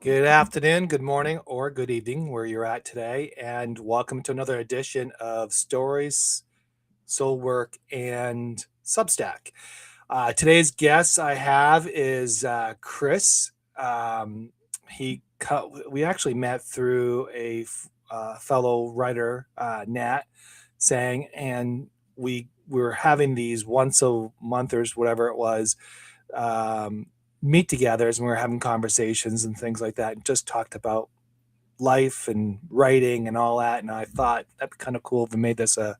Good afternoon, good morning, or good evening, where you're at today, and welcome to another edition of Stories, Soul Work, and Substack. Today's guest I have is Chris. We actually met through a fellow writer, Nat, saying, and we were having these once a month or whatever it was. Um, Meet togethers, and we were having conversations and things like that, and just talked about life and writing and all that. And I thought that'd be kind of cool if we made this an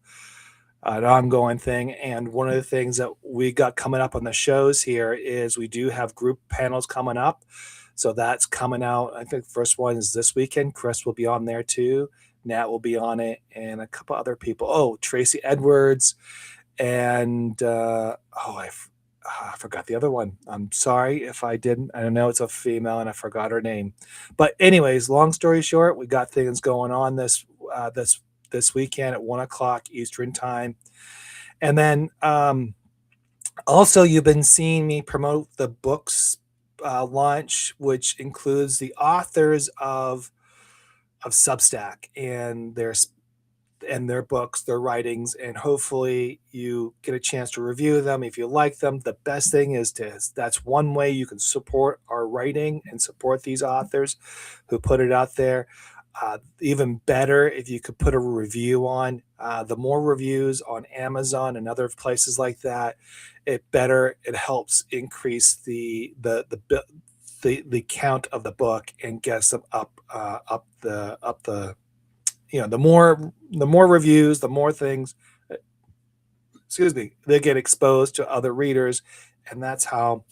ongoing thing. And one of the things that we got coming up on the shows here is we do have group panels coming up. So that's coming out. I think the first one is this weekend. Chris will be on there too. Nat will be on it, and a couple other people. Oh, Tracy Edwards, and I forgot the other one. I'm sorry if I didn't. I know it's a female and I forgot her name. But anyways, long story short, we got things going on this weekend at 1 o'clock Eastern time. And then also you've been seeing me promote the books launch, which includes the authors of Substack and their books, their writings, and hopefully you get a chance to review them. If you like them, the best thing is that's one way you can support our writing and support these authors who put it out there. Even better if you could put a review on. The more reviews on Amazon and other places like that, it helps increase the count of the book and gets them up the the more reviews, the more things, they get exposed to other readers, and that's how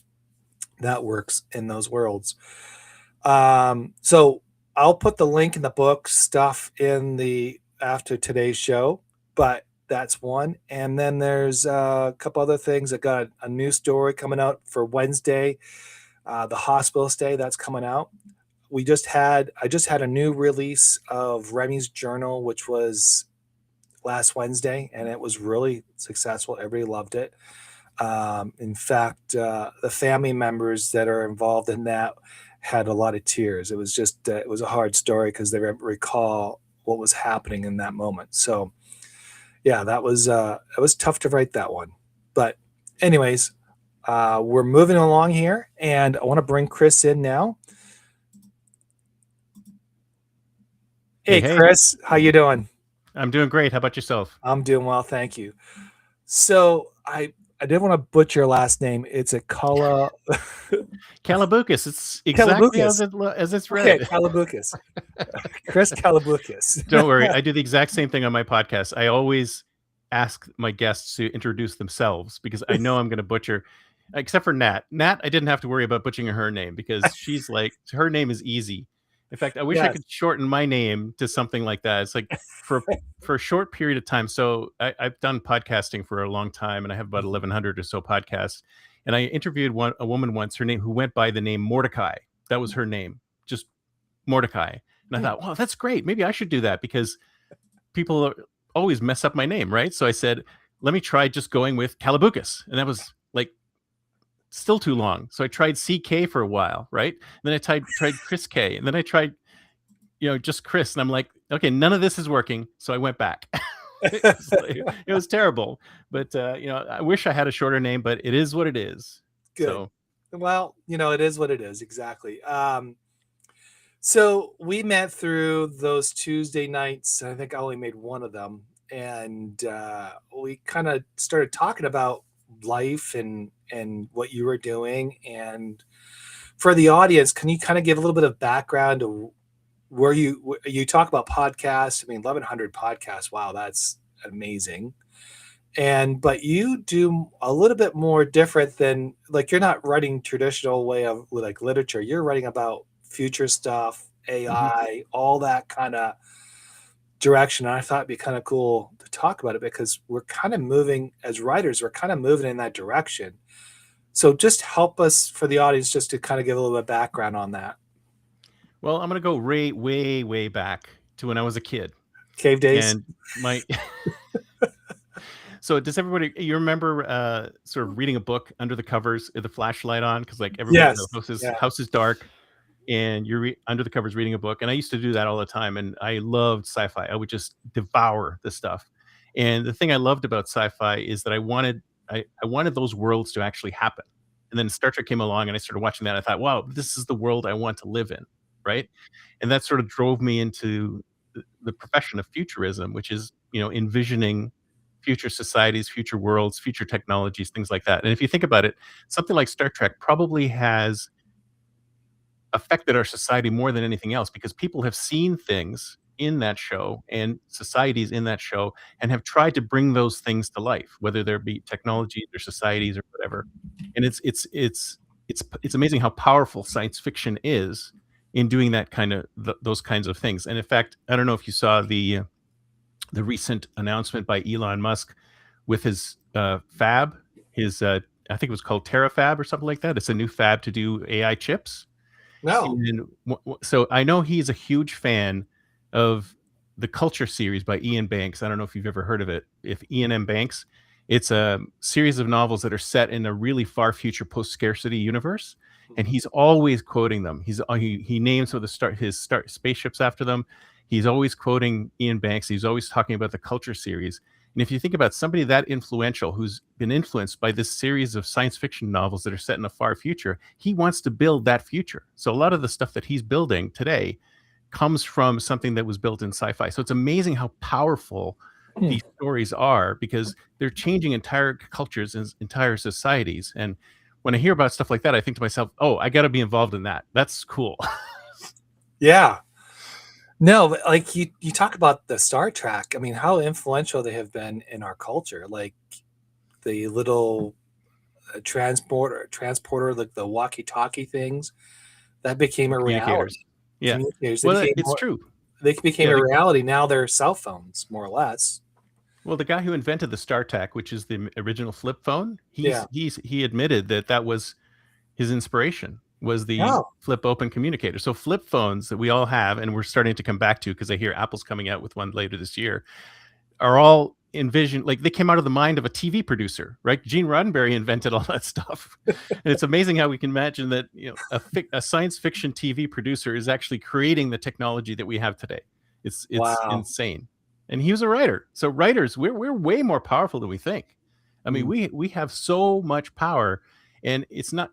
that works in those worlds. So I'll put the link in the book stuff in the after today's show, but that's one. And then there's a couple other things. I got a new story coming out for Wednesday, the hospital stay that's coming out. I just had a new release of Remy's journal, which was last Wednesday, and it was really successful. Everybody loved it. In fact, the family members that are involved in that had a lot of tears. It was just it was a hard story because they recall what was happening in that moment. So yeah, that was it was tough to write that one. But anyways, we're moving along here, and I want to bring Chris in now. Hey, Hey. Chris, how you doing? I'm doing great. How about yourself? I'm doing well, thank you. So I didn't want to butcher your last name. It's a Kalaboukis. It's exactly Kalaboukis. as it's Okay, read. Kalaboukis. Chris Kalaboukis. Don't worry. I do the exact same thing on my podcast. I always ask my guests to introduce themselves because I know I'm going to butcher, except for Nat. Nat, I didn't have to worry about butchering her name because she's like, her name is easy. In fact, I wish I Yes. could shorten my name to something like that. It's like for a short period of time. So I've done podcasting for a long time, and I have about 1,100 or so podcasts. And I interviewed a woman once, her name, who went by the name Mordecai. That was her name, just Mordecai. And I thought, wow, that's great. Maybe I should do that because people always mess up my name, right? So I said, let me try just going with Kalaboukis. And that was like still too long. So I tried CK for a while, right? And then I tried Chris K. And then I tried, just Chris. And I'm like, okay, none of this is working. So I went back. It was terrible. But, I wish I had a shorter name, but it is what it is. Good. So, well, it is what it is. Exactly. So we met through those Tuesday nights. I think I only made one of them. And we kind of started talking about life and what you were doing. And for the audience, can you kind of give a little bit of background to where you talk about podcasts? I mean, 1,100 podcasts. Wow, that's amazing. But you do a little bit more different than, like, you're not writing traditional way of like literature. You're writing about future stuff, AI, all that kind of direction. And I thought it'd be kind of cool to talk about it because we're kind of moving as writers, we're kind of moving in that direction. So just help us, for the audience, just to kind of give a little bit of background on that. well, I'm going to go way, way back to when I was a kid. Cave days. And so does everybody, you remember sort of reading a book under the covers with the flashlight on? Because like everybody in the house is dark. and you're under the covers reading a book. And I used to do that all the time, and I loved sci-fi. I would just devour the stuff. And the thing I loved about sci-fi is that I wanted those worlds to actually happen. And then Star Trek came along, and I started watching that. And I thought, wow, this is the world I want to live in, right? And that sort of drove me into the profession of futurism, which is, envisioning future societies, future worlds, future technologies, things like that. And if you think about it, something like Star Trek probably has affected our society more than anything else, because people have seen things in that show and societies in that show and have tried to bring those things to life, whether there be technologies or societies or whatever. And it's amazing how powerful science fiction is in doing that kind of those kinds of things. And in fact, I don't know if you saw the recent announcement by Elon Musk with his fab, his I think it was called TerraFab or something like that. It's a new fab to do AI chips. No. And so I know he's a huge fan of the Culture series by Ian Banks. I don't know if you've ever heard of it. If Ian M. Banks, it's a series of novels that are set in a really far future post-scarcity universe, and he's always quoting them. He names some of his spaceships after them. He's always quoting Ian Banks. He's always talking about the Culture series. And if you think about somebody that influential who's been influenced by this series of science fiction novels that are set in a far future, he wants to build that future. So a lot of the stuff that he's building today comes from something that was built in sci-fi. So it's amazing how powerful these stories are, because they're changing entire cultures and entire societies. And when I hear about stuff like that, I think to myself, oh, I got to be involved in that. That's cool. Yeah. No, but like you talk about the Star Trek. I mean, how influential they have been in our culture. Like the little transporter, like the walkie-talkie things, that became a Communicators. reality. Yeah. Communicators. Well, it's true. They became Yeah, a reality. Now they're cell phones, more or less. well, the guy who invented the StarTAC, which is the original flip phone, Yeah. he admitted that was his inspiration, was the Oh, flip open communicator. So flip phones that we all have, and we're starting to come back to, because I hear Apple's coming out with one later this year, are all envisioned, like they came out of the mind of a TV producer, right? Gene Roddenberry invented all that stuff. And it's amazing how we can imagine that, a science fiction TV producer is actually creating the technology that we have today. It's wow. insane. And he was a writer. So writers, we're way more powerful than we think. I mean, Mm. we have so much power, and it's not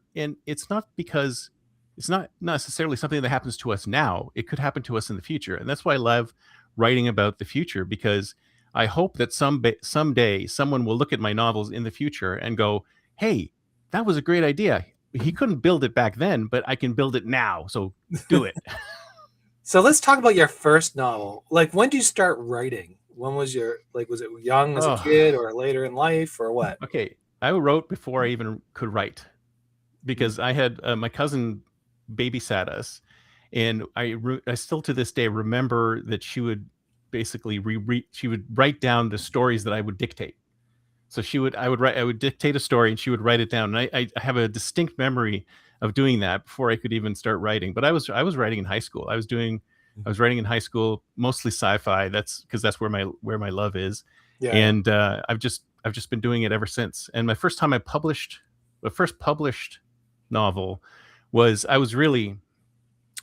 because it's not necessarily something that happens to us now. It could happen to us in the future. And that's why I love writing about the future, because I hope that someday someone will look at my novels in the future and go, "Hey, that was a great idea. He couldn't build it back then, but I can build it now. So do it." So let's talk about your first novel. Like, when did you start writing? When was was it young as a Oh, kid or later in life or what? okay. I wrote before I even could write, because I had my cousin babysat us, and I still to this day remember that she would basically she would write down the stories that I would dictate. So I would dictate a story, and she would write it down. And I have a distinct memory of doing that before I could even start writing. But I was writing in high school. I was writing in high school, mostly sci-fi. That's because that's where my love is. Yeah. And I've just been doing it ever since. And the first published novel was, I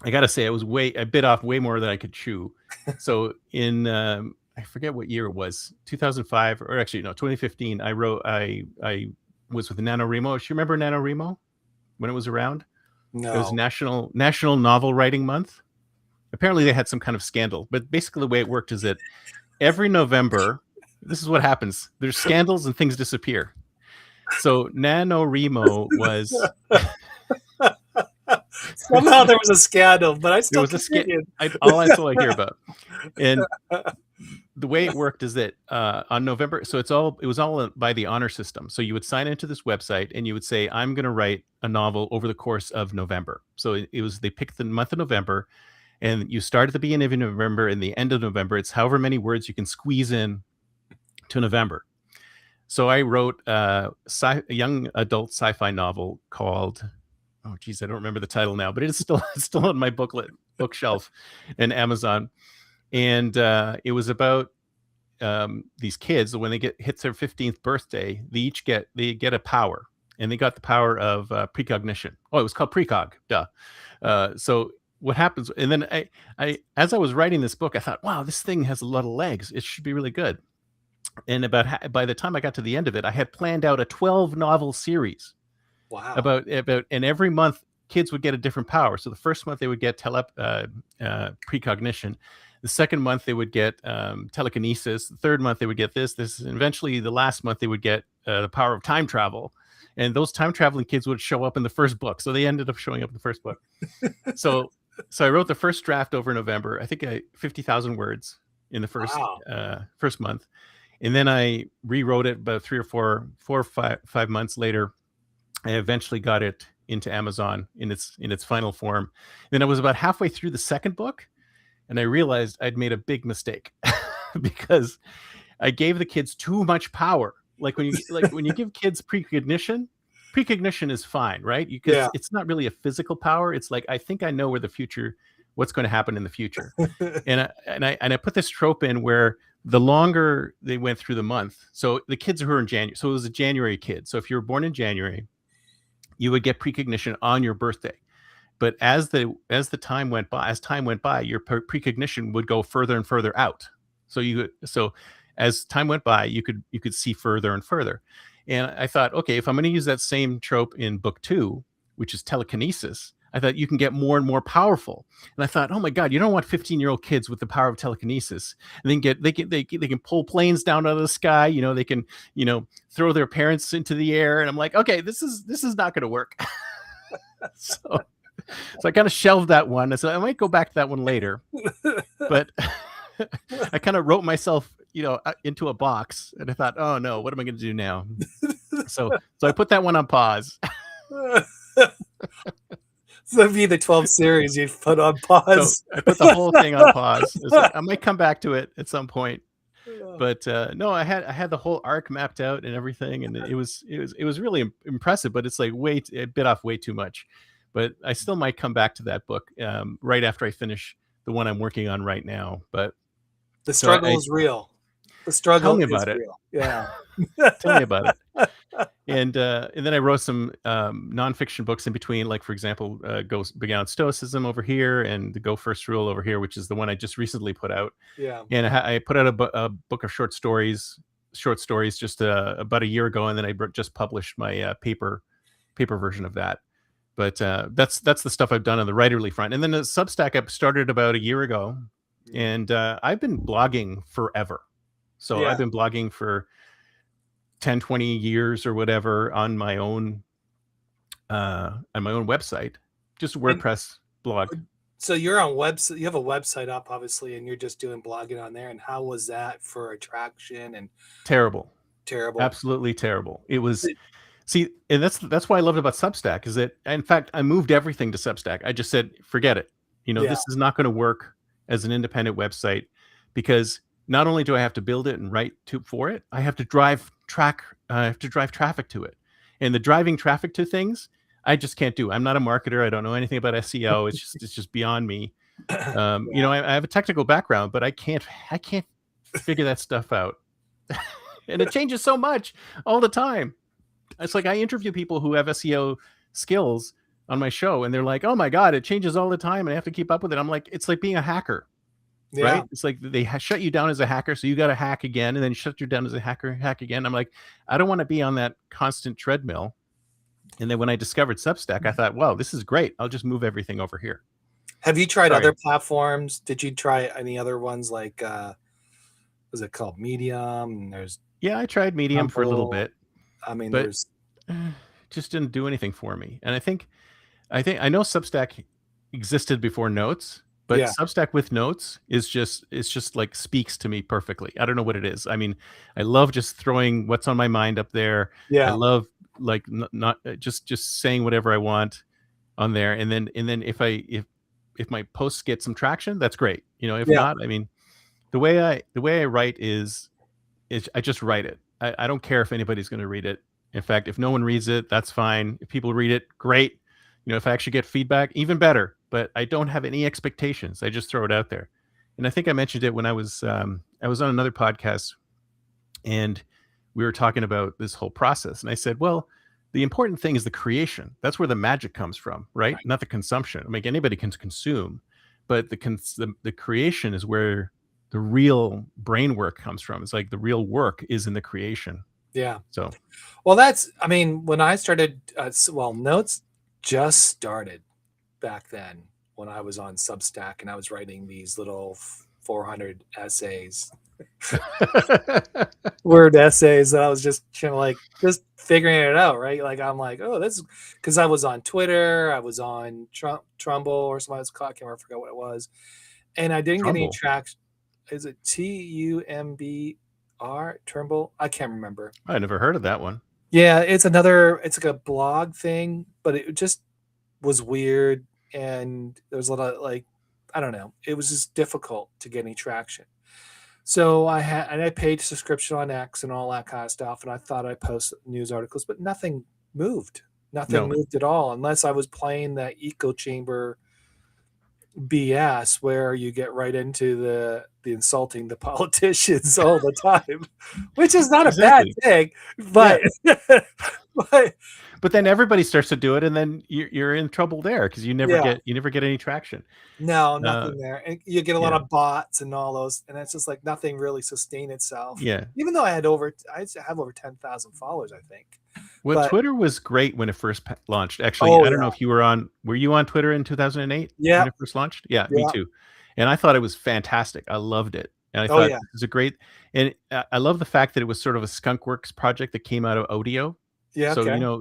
gotta say, I bit off way more than I could chew. So in I forget what year it was, 2005, or actually no, 2015. I was with NaNoWriMo. Do you remember NaNoWriMo when it was around? It was No. National Novel Writing Month. Apparently they had some kind of scandal, but basically the way it worked is that every November, this is what happens. There's scandals and things disappear. So NaNoWriMo was Somehow there was a scandal, but I there still was a continued. that's all I hear about. And the way it worked is that on November, so it was all by the honor system. So you would sign into this website and you would say, I'm going to write a novel over the course of November. So they picked the month of November, and you start at the beginning of November and the end of November. It's however many words you can squeeze in to November. So I wrote a young adult sci-fi novel called, oh geez, I don't remember the title now, but it's still on my bookshelf in Amazon. And it was about these kids. When they hits their 15th birthday, they get a power, and they got the power of precognition. Oh, it was called precog. Duh. So what happens, and then as I was writing this book, I thought, wow, this thing has a lot of legs. It should be really good. And by the time I got to the end of it, I had planned out a 12 novel series Wow. about, and every month kids would get a different power. So the first month they would get precognition. The second month they would get telekinesis. The third month they would get this, and eventually the last month they would get the power of time travel. And those time traveling kids would show up in the first book. So they ended up showing up in the first book. So I wrote the first draft over November. I think 50,000 words in the first month, and then I rewrote it about 4 or 5 months later. I eventually got it into Amazon in its final form. Then I was about halfway through the second book, and I realized I'd made a big mistake because I gave the kids too much power. Like when you give kids precognition is fine, right? Because it's not really a physical power. It's like, I think I know what's going to happen in the future. and I put this trope in where the longer they went through the month, so the kids who are in January, so it was a January kid. So if you were born in January, you would get precognition on your birthday. But as time went by, your precognition would go further and further out. So as time went by, you could see further and further. And I thought, okay, if I'm going to use that same trope in book 2, which is telekinesis, I thought you can get more and more powerful. And I thought, oh my God, you don't want 15-year-old kids with the power of telekinesis. And then they can pull planes down out of the sky. They can, throw their parents into the air. And I'm like, okay, this is not going to work. So I kind of shelved that one. So I might go back to that one later. But I kind of wrote myself, into a box, and I thought, oh no, what am I going to do now? So I put that one on pause. So that'd be the 12 series you'd put on pause. So I put the whole thing on pause. Like, I might come back to it at some point. But no, I had the whole arc mapped out and everything, and it was really impressive. But it's like a bit off way too much. But I still might come back to that book right after I finish the one I'm working on right now. But the struggle is real. The struggle is real. Yeah. Tell me about it. And then I wrote some nonfiction books in between, like, for example, Go Beyond Stoicism over here, and the Go First Rule over here, which is the one I just recently put out. Yeah. And I put out a book of short stories just about a year ago, and then I just published my paper version of that. But that's the stuff I've done on the writerly front. And then the Substack I started about a year ago, and I've been blogging forever. So I've been blogging for 10, 20 years or whatever on my own website, just a WordPress blog. So you're on website, you have a website up, obviously, and you're just doing blogging on there. And how was that for attraction? And terrible, absolutely terrible. It was. See, and that's why I loved about Substack, is that, in fact, I moved everything to Substack. I just said, forget it. This is not going to work as an independent website, because not only do I have to build it and write for it, I have to drive traffic to it. And the driving traffic to things, I just can't do. I'm not a marketer. I don't know anything about SEO. It's just beyond me. I have a technical background, but I can't figure that stuff out. And it changes so much all the time. It's like I interview people who have SEO skills on my show, and they're like, "Oh my God, it changes all the time, and I have to keep up with it." I'm like, it's like being a hacker, right? It's like they shut you down as a hacker, so you got to hack again, and then shut you down as a hack again. I'm like, I don't want to be on that constant treadmill. And then when I discovered Substack, I thought, wow, this is great. I'll just move everything over here. Have you tried other platforms? Did you try any other ones, like was it called Medium? I tried Medium for a little bit. I mean, but just didn't do anything for me. And I know Substack existed before Notes, but Substack with Notes it's just like speaks to me perfectly. I don't know what it is. I mean, I love just throwing what's on my mind up there. I love like not just saying whatever I want on there. And then if my posts get some traction, that's great. If not, I mean, the way I write is I just write it. I don't care if anybody's going to read it. In fact, if no one reads it, that's fine. If people read it, great. If I actually get feedback, even better. But I don't have any expectations. I just throw it out there. And I think I mentioned it when I was on another podcast, and we were talking about this whole process. And I said, well, the important thing is the creation. That's where the magic comes from, right? Right. Not the consumption. I mean, anybody can consume, but the creation is where the real brain work comes from. It's like the real work is in the creation. Yeah. So Well, I mean, when I started, well, Notes just started back then when I was on Substack and I was writing these little 400 essays, word essays that I was just trying to like, just figuring it out, right? Like, I'm like, oh, this is because I was on Twitter, I was on Trumbull or something, I can't remember, I forgot what it was. And I didn't get any Trumbull. traction. Is it Turnbull? I can't remember. I never heard of that one. Yeah, it's like a blog thing, but it just was weird. And there was a lot of like, I don't know, it was just difficult to get any traction. So I paid subscription on X and all that kind of stuff. And I thought I'd post news articles, but nothing moved. Nothing No, moved at all, unless I was playing that echo chamber BS where you get right into the insulting the politicians all the time, which is not a bad exactly. thing, Yeah, but but but then everybody starts to do it, and then you're in trouble there because yeah, you never get any traction. no, Uh, nothing there, and you get a lot yeah, of bots and all those, and it's just like nothing really sustained itself. yeah. Even though I have over 10,000 followers, I think, Well, but Twitter was great when it first launched. Actually, oh I don't know yeah, if you were on. Were you on Twitter in 2008 when yeah, it first launched? Yeah, me yeah, too. And I thought it was fantastic. I loved it, and I oh thought yeah, this is a great. And I love the fact that it was sort of a skunkworks project that came out of Odeo. yeah, So okay, you know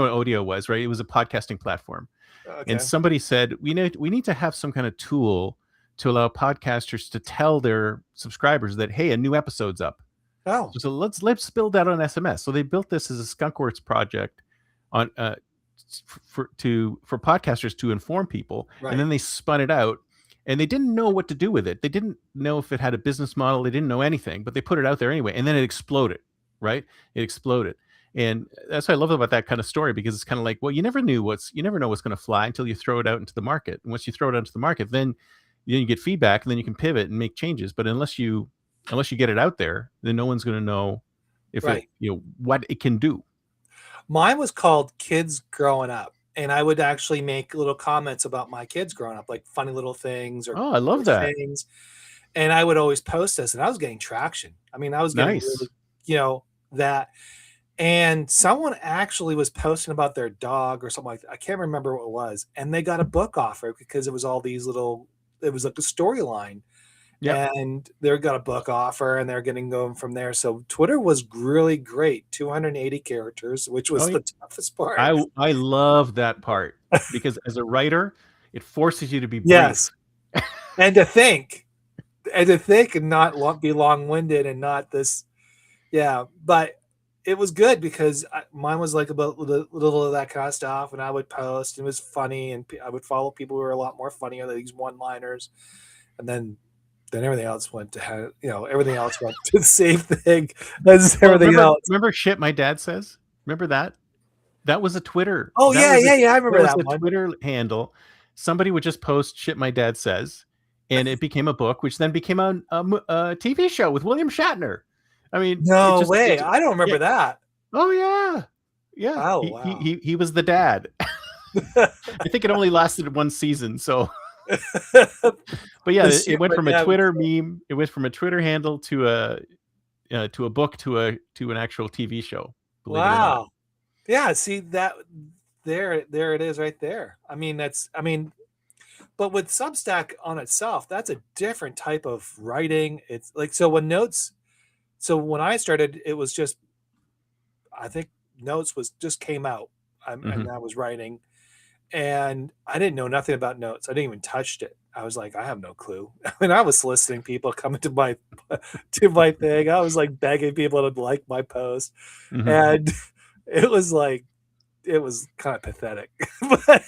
what Odeo was, right? It was a podcasting platform, and okay, somebody said we need to have some kind of tool to allow podcasters to tell their subscribers that, hey, a new episode's up. oh So let's build that on SMS. So they built this as a skunkworks project on for podcasters to inform people, and right, then they spun it out, and they didn't know what to do with it. They didn't know if it had a business model. They didn't know anything, but they put it out there anyway, and then it exploded. Right? It exploded, and that's what I love about that kind of story, because it's kind of like, well, you never know what's going to fly until you throw it out into the market. And once you throw it out into the market, then you get feedback, and then you can pivot and make changes. But unless you get it out there, then no one's going to know if it, right. what it can do. Mine was called Kids Growing Up. And I would actually make little comments about my kids growing up, like funny little things or Oh, I love gross that. things. And I would always post this, and I was getting traction. I mean, I was getting really, Nice. that. And someone actually was posting about their dog or something like that. I can't remember what it was. And they got a book offer because it was all these little, it was like a storyline. Yep. And they got a book offer and they're getting going from there. So Twitter was really great, 280 characters, which was Oh, the toughest part. I love that part, because as a writer, it forces you to be brief. Yes. And to think, and not be long-winded and not this. Yeah. But it was good because mine was like about a little of that kind of stuff. And I would post, it was funny. And I would follow people who were a lot more funnier than these one-liners. And then everything else went to everything else went to the same thing as Well, everything else. remember shit my dad says? Remember that? That was a Twitter. Oh That yeah, was a yeah, yeah. I that remember was that a one. Twitter handle. Somebody would just post shit my dad says, and it became a book, which then became a TV show with William Shatner. I mean, No way. I don't yeah. remember that. Oh yeah, yeah. Oh He he wow. he he was the dad. I think it only lasted one season. So, but yeah, The it shit went my from a dad would Twitter say. meme. It went from a Twitter handle to a book to an actual TV show. Believe it or not. Wow. Yeah, see that there it is right there. But with Substack on itself, that's a different type of writing. It's like so when I started, it was just I think Notes was just came out. Hmm. And I was writing, and I didn't know nothing about Notes. I didn't even touched it. I was like, I have no clue. I mean, I was soliciting people coming to my to my thing. I was like begging people to like my post, Hmm. and it was like it was kind of pathetic. But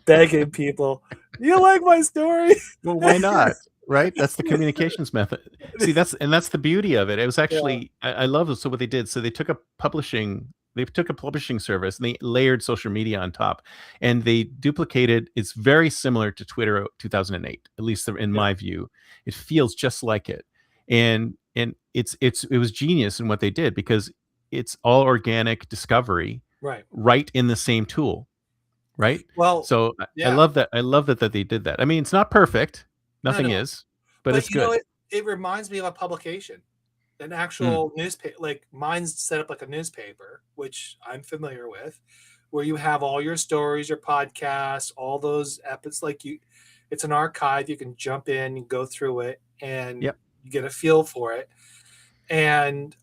begging people, you like my story? Well, why not? Right? That's the communications method. See, that's the beauty of it. It was Yeah, actually I love it. So what they did, so they took a publishing service and they layered social media on top, and they duplicated. It's very similar to Twitter 2008, at least in yeah, my view. It feels just like it, and it was genius in what they did, because it's all organic discovery Right. right in the same tool, right? Well, So I yeah. love that. I love that they did that. I mean, it's not perfect. No, Nothing no. is, but But it's you know, good. it reminds me of a publication, an Mm, actual newspaper. Like mine's set up like a newspaper, which I'm familiar with, where you have all your stories, your podcasts, all those episodes. Like you, it's an archive. You can jump in and go through it, and yep. you get a feel for it. And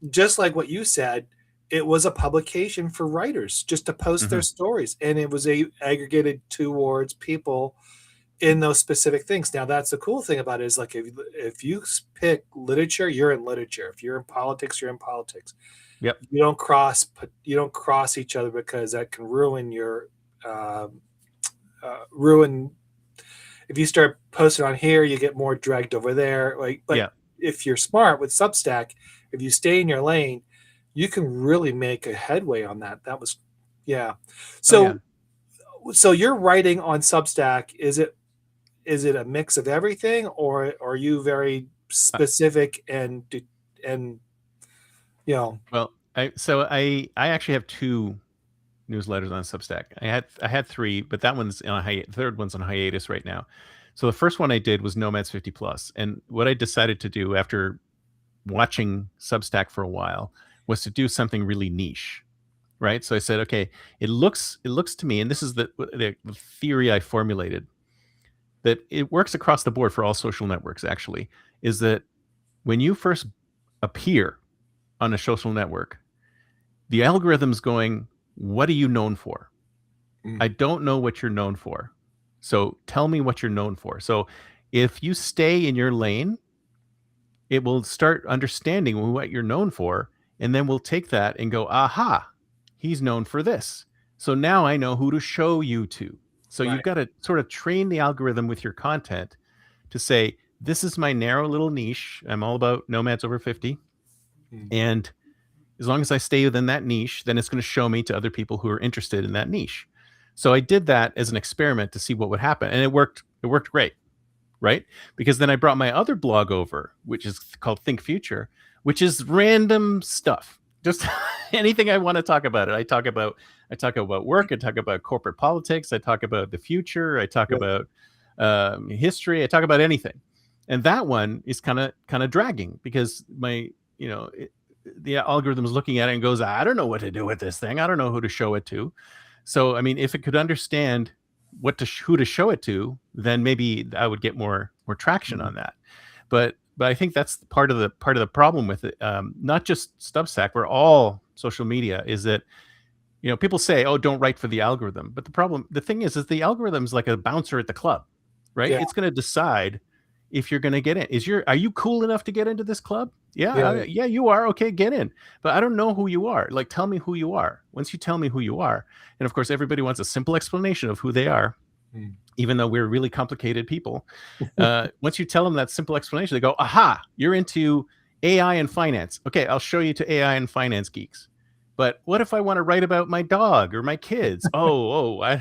just like what you said, it was a publication for writers just to post their Hmm. stories, and it was aggregated towards people in those specific things. Now, that's the cool thing about it is like if you pick literature, you're in literature. If you're in politics, you're in politics. Yep. You don't cross each other because that can ruin your um, ruin. If you start posting on here, you get more dragged over there. Like, but Yeah. if you're smart with Substack, if you stay in your lane, you can really make a headway on that. That was, yeah. Oh yeah. So you're writing on Substack. Is it a mix of everything, or are you very Uh, specific and you know? well, I actually have two newsletters on Substack. I had three, but that one's on third one's on hiatus right now. So the first one I did was Nomads 50 plus, and what I decided to do after watching Substack for a while was to do something really niche, right? So I said, okay, it looks to me, and this is the theory I formulated, that it works across the board for all social networks. Actually, is that when you first appear on a social network, the algorithm's going, what are you known for? Mm, I don't know what you're known for. So tell me what you're known for. So if you stay in your lane, it will start understanding what you're known for. And then we'll take that and go, aha, he's known for this. So now I know who to show you to. So you've right. got to sort of train the algorithm with your content to say, this is my narrow little niche. I'm all about nomads over 50. Mm, And as long as I stay within that niche, then it's going to show me to other people who are interested in that niche. So I did that as an experiment to see what would happen, and it worked. It worked great, right? Because then I brought my other blog over, which is called Think Future, which is random stuff, just anything I want to talk about. It. I talk about work. I talk about corporate politics. I talk about the future. I talk yeah, about history. I talk about anything, and that one is kind of dragging because the algorithm is looking at it and goes, I don't know what to do with this thing. I don't know who to show it to. So, I mean, if it could understand who to show it to, then maybe I would get more traction mm, on that. But I think that's part of the problem with it. Not just Substack, where all social media is that people say, oh, don't write for the algorithm. But the thing is the algorithm is like a bouncer at the club, right? yeah, It's going to decide if you're going to get in. Are you cool enough to get into this club? Yeah, yeah, yeah, you are. Okay, get in. But I don't know who you are. Like, tell me who you are. Once you tell me who you are, and of course, everybody wants a simple explanation of who they are, mm, even though we're really complicated people. Once you tell them that simple explanation, they go, aha, you're into AI and finance. Okay, I'll show you to AI and finance geeks. But what if I want to write about my dog or my kids? I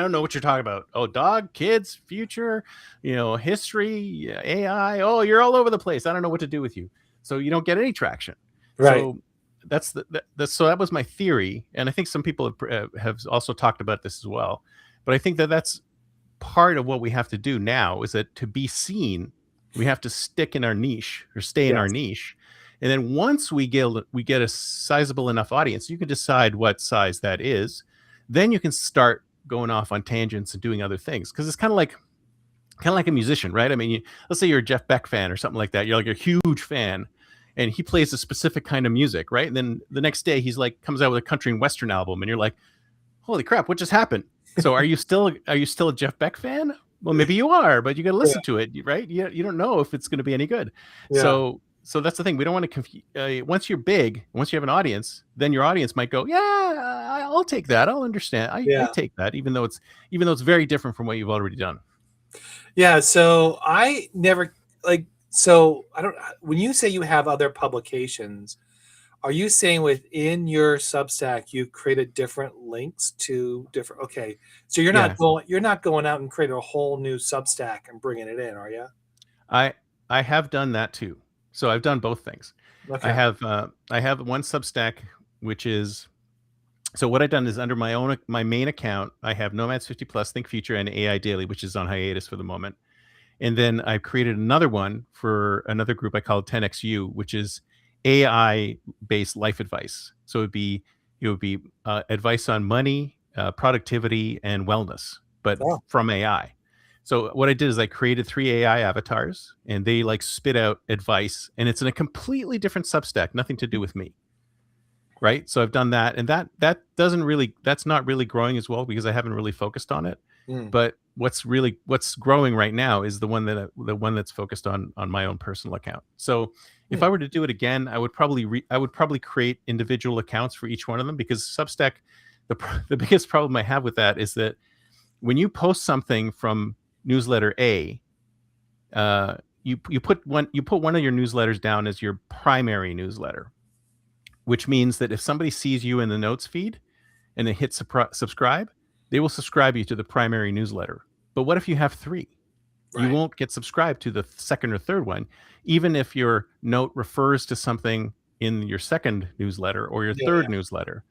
don't know what you're talking about. Oh, dog, kids, future, history, AI. Oh, you're all over the place. I don't know what to do with you. So you don't get any traction. right. So so that was my theory, and I think some people have also talked about this as well. But I think that's part of what we have to do now is that to be seen, we have to stick in our niche or stay in our Yes. niche. And then once we get a sizable enough audience, you can decide what size that is. Then you can start going off on tangents and doing other things. Because it's kind of like a musician, right? I mean, let's say you're a Jeff Beck fan or something like that. You're like a huge fan, and he plays a specific kind of music, right? And then the next day he's like comes out with a country and western album, and you're like, holy crap, what just happened? So are you still a Jeff Beck fan? Well, maybe you are, but you got to Yeah, listen to it, right? You don't know if it's going to be any good. yeah, So that's the thing. We don't want to confuse. Once you're big, once you have an audience, then your audience might go, yeah, I'll take that. I'll understand. I yeah, take that, even though it's very different from what you've already done. yeah. So I never like. So I don't. When you say you have other publications, are you saying within your Substack you created different links to different? Okay, so Yeah, you're not going out and creating a whole new Substack and bringing it in, are you? I I have done that too. So I've done both things. I Okay. have one Substack, which is, so what I've done is, under my main account, I have Nomads 50 Plus, Think Future, and AI Daily, which is on hiatus for the moment. And then I created another one for another group I call 10XU, which is AI based life advice. So it would be advice on money, productivity, and wellness, but Oh. from AI. So what I did is I created 3 AI avatars, and they like spit out advice, and it's in a completely different Substack, nothing to do with me. Right. So I've done that, and that's not really growing as well because I haven't really focused on it. Mm. But what's growing right now is the one that's focused on my own personal account. So if I Mm. were to do it again, I would probably create individual accounts for each one of them, because Substack, the biggest problem I have with that is that when you post something from newsletter A, you put one of your newsletters down as your primary newsletter, which means that if somebody sees you in the notes feed and they hit subscribe, they will subscribe you to the primary newsletter. But what if you have three? You Right. won't get subscribed to the second or third one, even if your note refers to something in your second newsletter or your Yeah. third newsletter.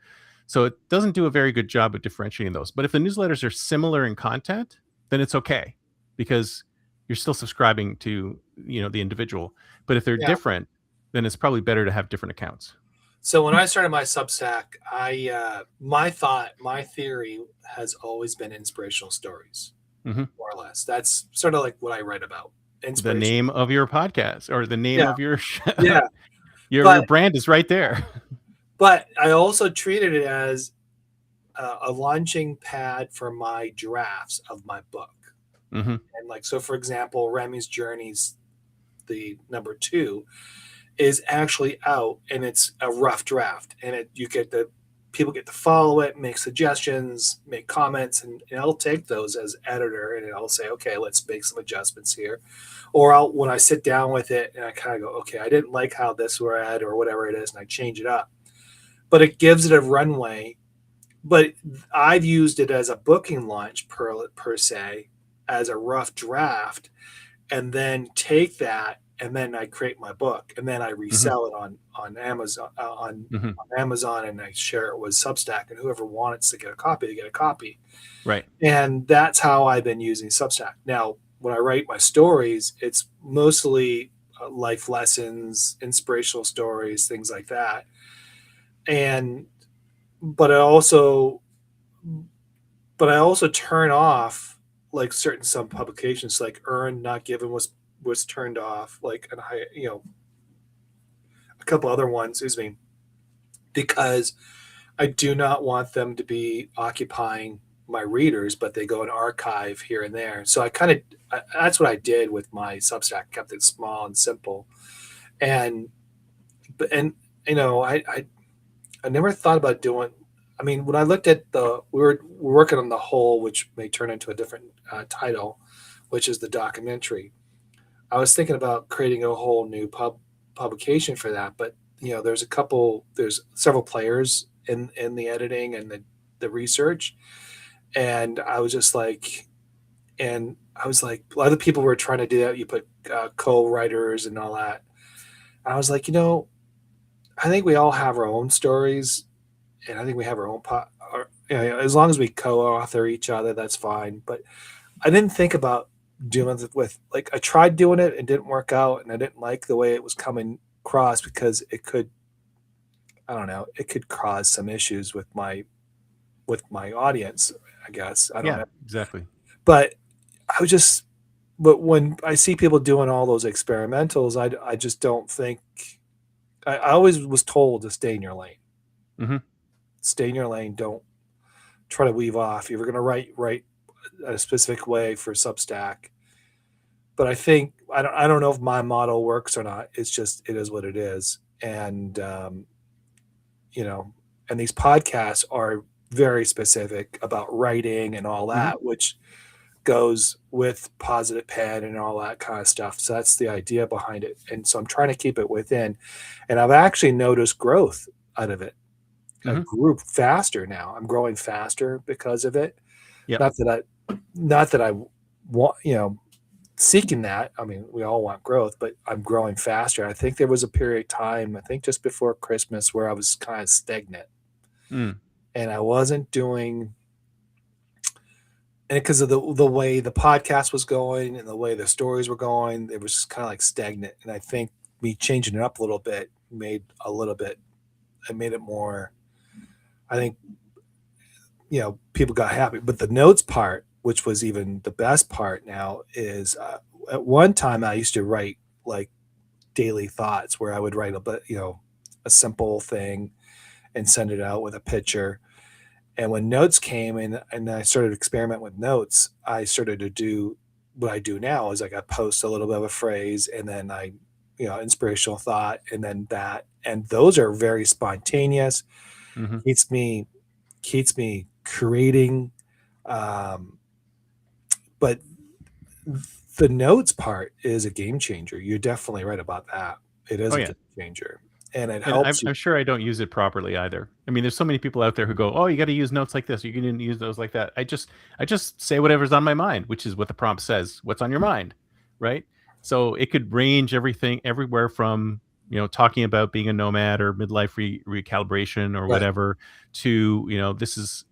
So it doesn't do a very good job of differentiating those. But if the newsletters are similar in content, then it's okay, because you're still subscribing to, the individual. But if they're Yeah. different, then it's probably better to have different accounts. So when I started my Substack, my theory has always been inspirational stories, Hmm. more or less. That's sort of like what I write about. The Inspiration. name of your podcast, or the name Yeah. of your Yeah. your But brand is right there. I also treated it as a launching pad for my drafts of my book. Hmm. And like, so for example, Remy's Journeys, the number 2, is actually out, and it's a rough draft, and people get to follow it, make suggestions, make comments, and I'll take those as editor, and I'll say, okay, let's make some adjustments here. Or when I sit down with it and I kind of go, okay, I didn't like how this read or whatever it is, and I change it up. But it gives it a runway. But I've used it as a booking launch per se, as a rough draft, and then take that, and then I create my book, and then I Hmm. resell it on Amazon, Hmm. on Amazon, and I share it with Substack, and whoever wants to get a copy, they get a copy. Right. And that's how I've been using Substack. Now, when I write my stories, it's mostly life lessons, inspirational stories, things like that. And but I also turn off like certain some publications, like Earn Not Given was turned off, like, and a couple other ones, excuse me, because I do not want them to be occupying my readers, but they go and archive here and there. So that's what I did with my Substack, kept it small and simple. And and I never thought about doing. I mean, when I looked at we're working on the whole, which may turn into a different title, which is the documentary. I was thinking about creating a whole new publication for that, but there's several players in the editing and the research, and I was like, a lot of people were trying to do that. You put co-writers and all that. And I was like, I think we all have our own stories, and I think we have our own as long as we co-author each other, that's fine. But I didn't think about doing it with, like, I tried doing it and didn't work out, and I didn't like the way it was coming across because I don't know, it could cause some issues with my audience, I guess. I don't Yeah. know. Exactly. But I was just but when I see people doing all those experimentals, I just don't think I always was told to stay in your lane. Hmm. Stay in your lane. Don't try to weave off. You're going to write a specific way for Substack. But I don't know if my model works or not. It's just it is what it is, and you know, and these podcasts are very specific about writing and all Hmm. that, which goes with positive pen and all that kind of stuff. So that's the idea behind it, and so I'm trying to keep it within, and I've actually noticed growth out of it. I Hmm. grew faster now. I'm growing faster because of it. Yep. Not that I want, seeking that. I mean, we all want growth, but I'm growing faster. I think there was a period of time, I think just before Christmas, where I was kind of stagnant Mm, and I wasn't doing, and because of the way the podcast was going and the way the stories were going, it was just kind of like stagnant. And I think me changing it up a little bit made a little bit, it made it more, I think, people got happy. But the notes part, which was even the best part now, is at one time I used to write like daily thoughts where I would write a simple thing and send it out with a picture. And when notes came and I started to experiment with notes, I started to do what I do now is like I post a little bit of a phrase and then inspirational thought and then that. And those are very spontaneous, hmm keeps me creating. Um, but the notes part is a game changer. You're definitely right about that. It is Oh a yeah. game changer and it And I'm, helps you. I'm sure I don't use it properly either. I mean, there's so many people out there who go, "Oh, you got to use notes like this. You can use those like that." I just say whatever's on my mind, which is what the prompt says. What's on your mind, right? So it could range everything, everywhere from talking about being a nomad or midlife recalibration or Right. whatever, to this is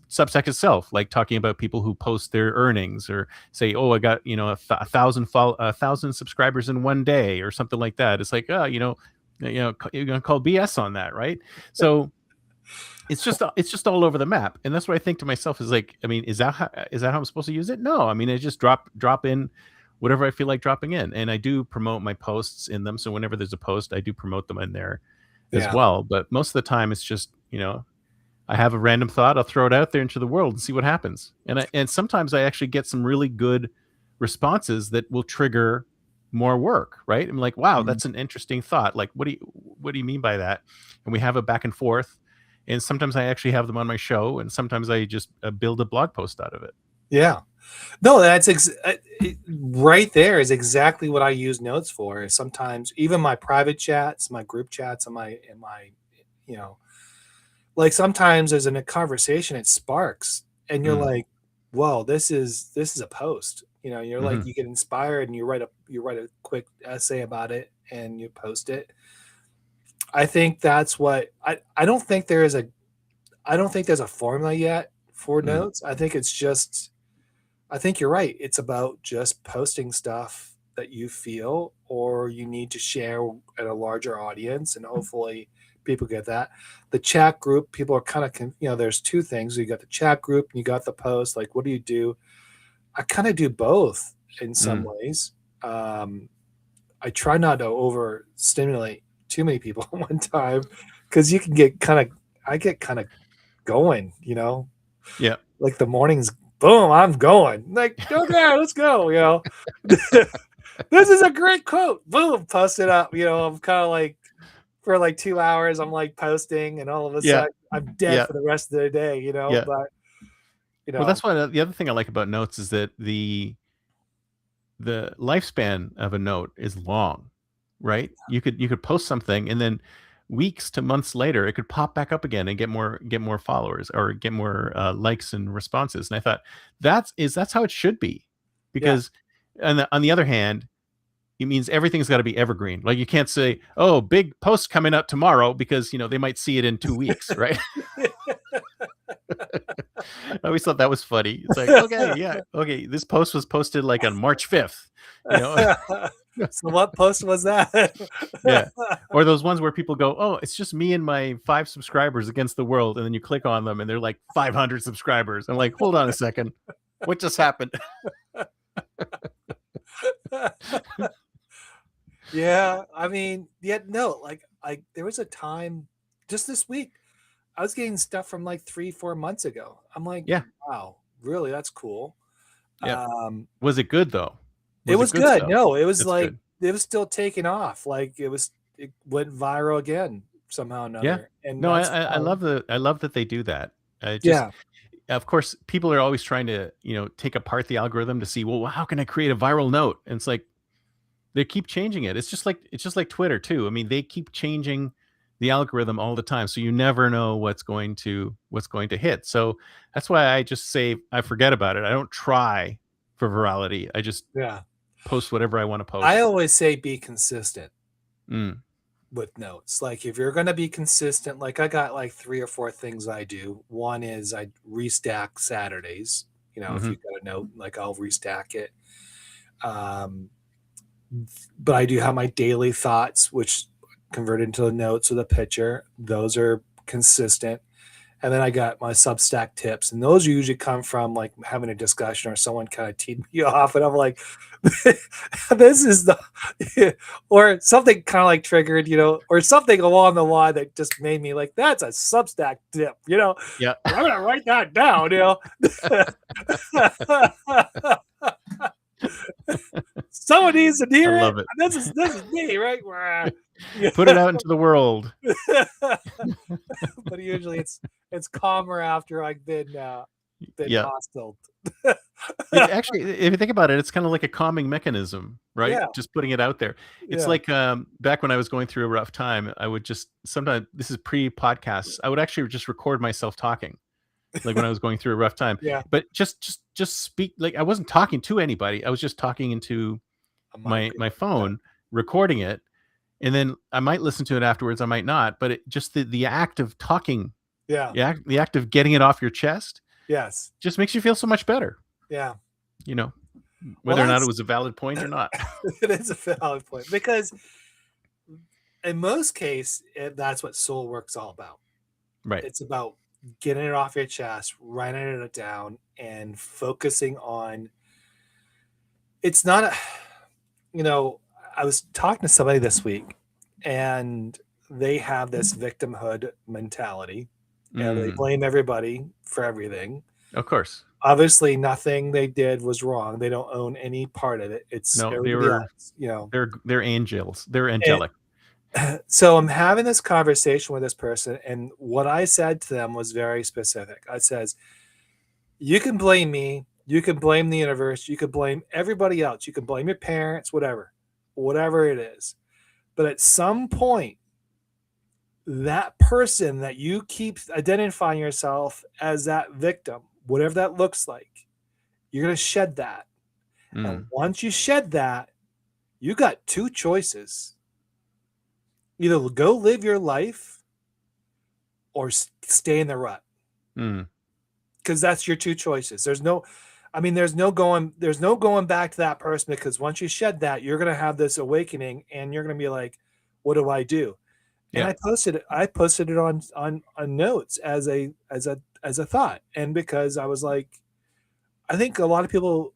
Substack itself, like talking about people who post their earnings or say, "Oh, I got a thousand subscribers in one day" or something like that. It's like, you're gonna call BS on that, right? So it's just all over the map, and that's what I think to myself is like, I mean, is that how I'm supposed to use it? No, I mean, I just drop in whatever I feel like dropping in, and I do promote my posts in them. So whenever there's a post, I do promote them in there as Yeah. well. But most of the time, it's just I have a random thought, I'll throw it out there into the world and see what happens. And sometimes I actually get some really good responses that will trigger more work, right? I'm like, wow, Mhm. that's an interesting thought. Like, what do you mean by that? And we have a back and forth. And sometimes I actually have them on my show, and sometimes I just build a blog post out of it. Yeah. No, right there is exactly what I use notes for. Sometimes even my private chats, my group chats, and you know, like sometimes there's in a conversation it sparks, and you're Mm. like, "Whoa, this is a post." You're like Hmm. you get inspired and you write a quick essay about it and you post it. I think that's what I don't think there's a formula yet for Mm. notes. I think you're right. It's about just posting stuff that you feel or you need to share at a larger audience, and hopefully people get that. The chat group, people are kind of, there's two things. You got the chat group and you got the post. Like, what do you do? I kind of do both in some Mm. ways. Um, I try not to overstimulate too many people at one time because you can I get kind of going, Yeah. like the mornings, boom, I'm going. Like, okay, let's go. This is a great quote. Boom, post it up. I'm kind of like for like 2 hours, I'm like posting, and all of a Yeah. sudden I'm dead Yeah. for the rest of the day. Yeah. But you Well, know, that's why the other thing I like about notes is that the lifespan of a note is long, right? You could post something, and then weeks to months later it could pop back up again and get more followers or get more likes and responses. And I thought that's how it should be, yeah, because on the other hand, it means everything's got to be evergreen. Like, you can't say, "Oh, big post coming out tomorrow," because they might see it in 2 weeks, right? I always thought that was funny. It's like, okay, yeah, okay, this post was posted like on March 5th, you know. so what post was that? Yeah. Or those ones where people go, "Oh, it's just me and my 5 subscribers against the world." And then you click on them and they're like 500 subscribers. I'm like, "Hold on a second. What just happened?" Yeah, I mean, yeah, no, like there was a time just this week I was getting stuff from like 3, 4 months ago. I'm like, Yeah. wow, really? That's cool. Yeah. Um, Was it good though? it Was it was good good. stuff? No, it was That's like good. it was still taking off. Like it went viral again somehow or Yeah. another. And No, I that's I I fine. love I love that they do that. I just Yeah. Of course, people are always trying to, take apart the algorithm to see, well, how can I create a viral note? And it's like they keep changing it. It's just like Twitter too. I mean, they keep changing the algorithm all the time, so you never know what's going to hit. So that's why I just say I forget about it. I don't try. for virality. I just Yeah. post whatever I want to I post. always say be consistent Mm. with notes. Like if you're going to be consistent, like I got like 3 or 4 things I do. One is I restack Saturdays. If Hmm. you've got a note, like I'll restack it. Um, but I do have my daily thoughts, which convert into notes with a picture. Those are consistent. And then I got my Substack tips, and those usually come from like having a discussion or someone kind of teed me off, and I'm like, "This is the," or something kind of like triggered, or something along the line that just made me like, "That's a Substack tip," Yeah, I'm gonna write that down. Someone needs to I hear it. love it. This is me, right? Yeah. Put it out into the world. But usually it's calmer after I've been Yeah. hostile. It actually, if you think about it, it's kind of like a calming mechanism, right? Yeah, Just putting it out there. It's yeah, like back when I was going through a rough time, I would just sometimes, this is pre-podcasts, I would actually just record myself talking, like when I was going through a rough time. yeah. But just speak, like I wasn't talking to anybody. I was just talking into A mic. my Yeah, phone, recording it, and then I might listen to it afterwards, I might not. But it just the act of talking, yeah. the act of getting it off your chest Yes, just makes you feel so much better, yeah. you know, Well, whether or not it was a valid point or not. it is a valid point because in most case, that's what soul work's all about. Right. It's about getting it off your chest, writing it down, and focusing on. It's not a, you know. I was talking to somebody this week, and they have this victimhood mentality, and they Mm, blame everybody for everything. of course. Obviously, nothing they did was wrong. They don't own any part of it. It's No, everybody else. they're angels. They're And angelic. so I'm having this conversation with this person, and what I said to them was very specific. I says, "You can blame me. You can blame the universe. You can blame everybody else. You can blame your parents, whatever it is. But at some point, that person that you keep identifying yourself as that victim, whatever that looks like, you're going to shed that. And Mm, once you shed that, you got 2 choices. Either go live your life or stay in the rut. mm, Because that's your 2 choices. There's no going back to that person, because once you shed that, you're going to have this awakening and you're going to be like, what do I do? And yeah. I posted it on notes as a thought. And because I was like, I think a lot of people,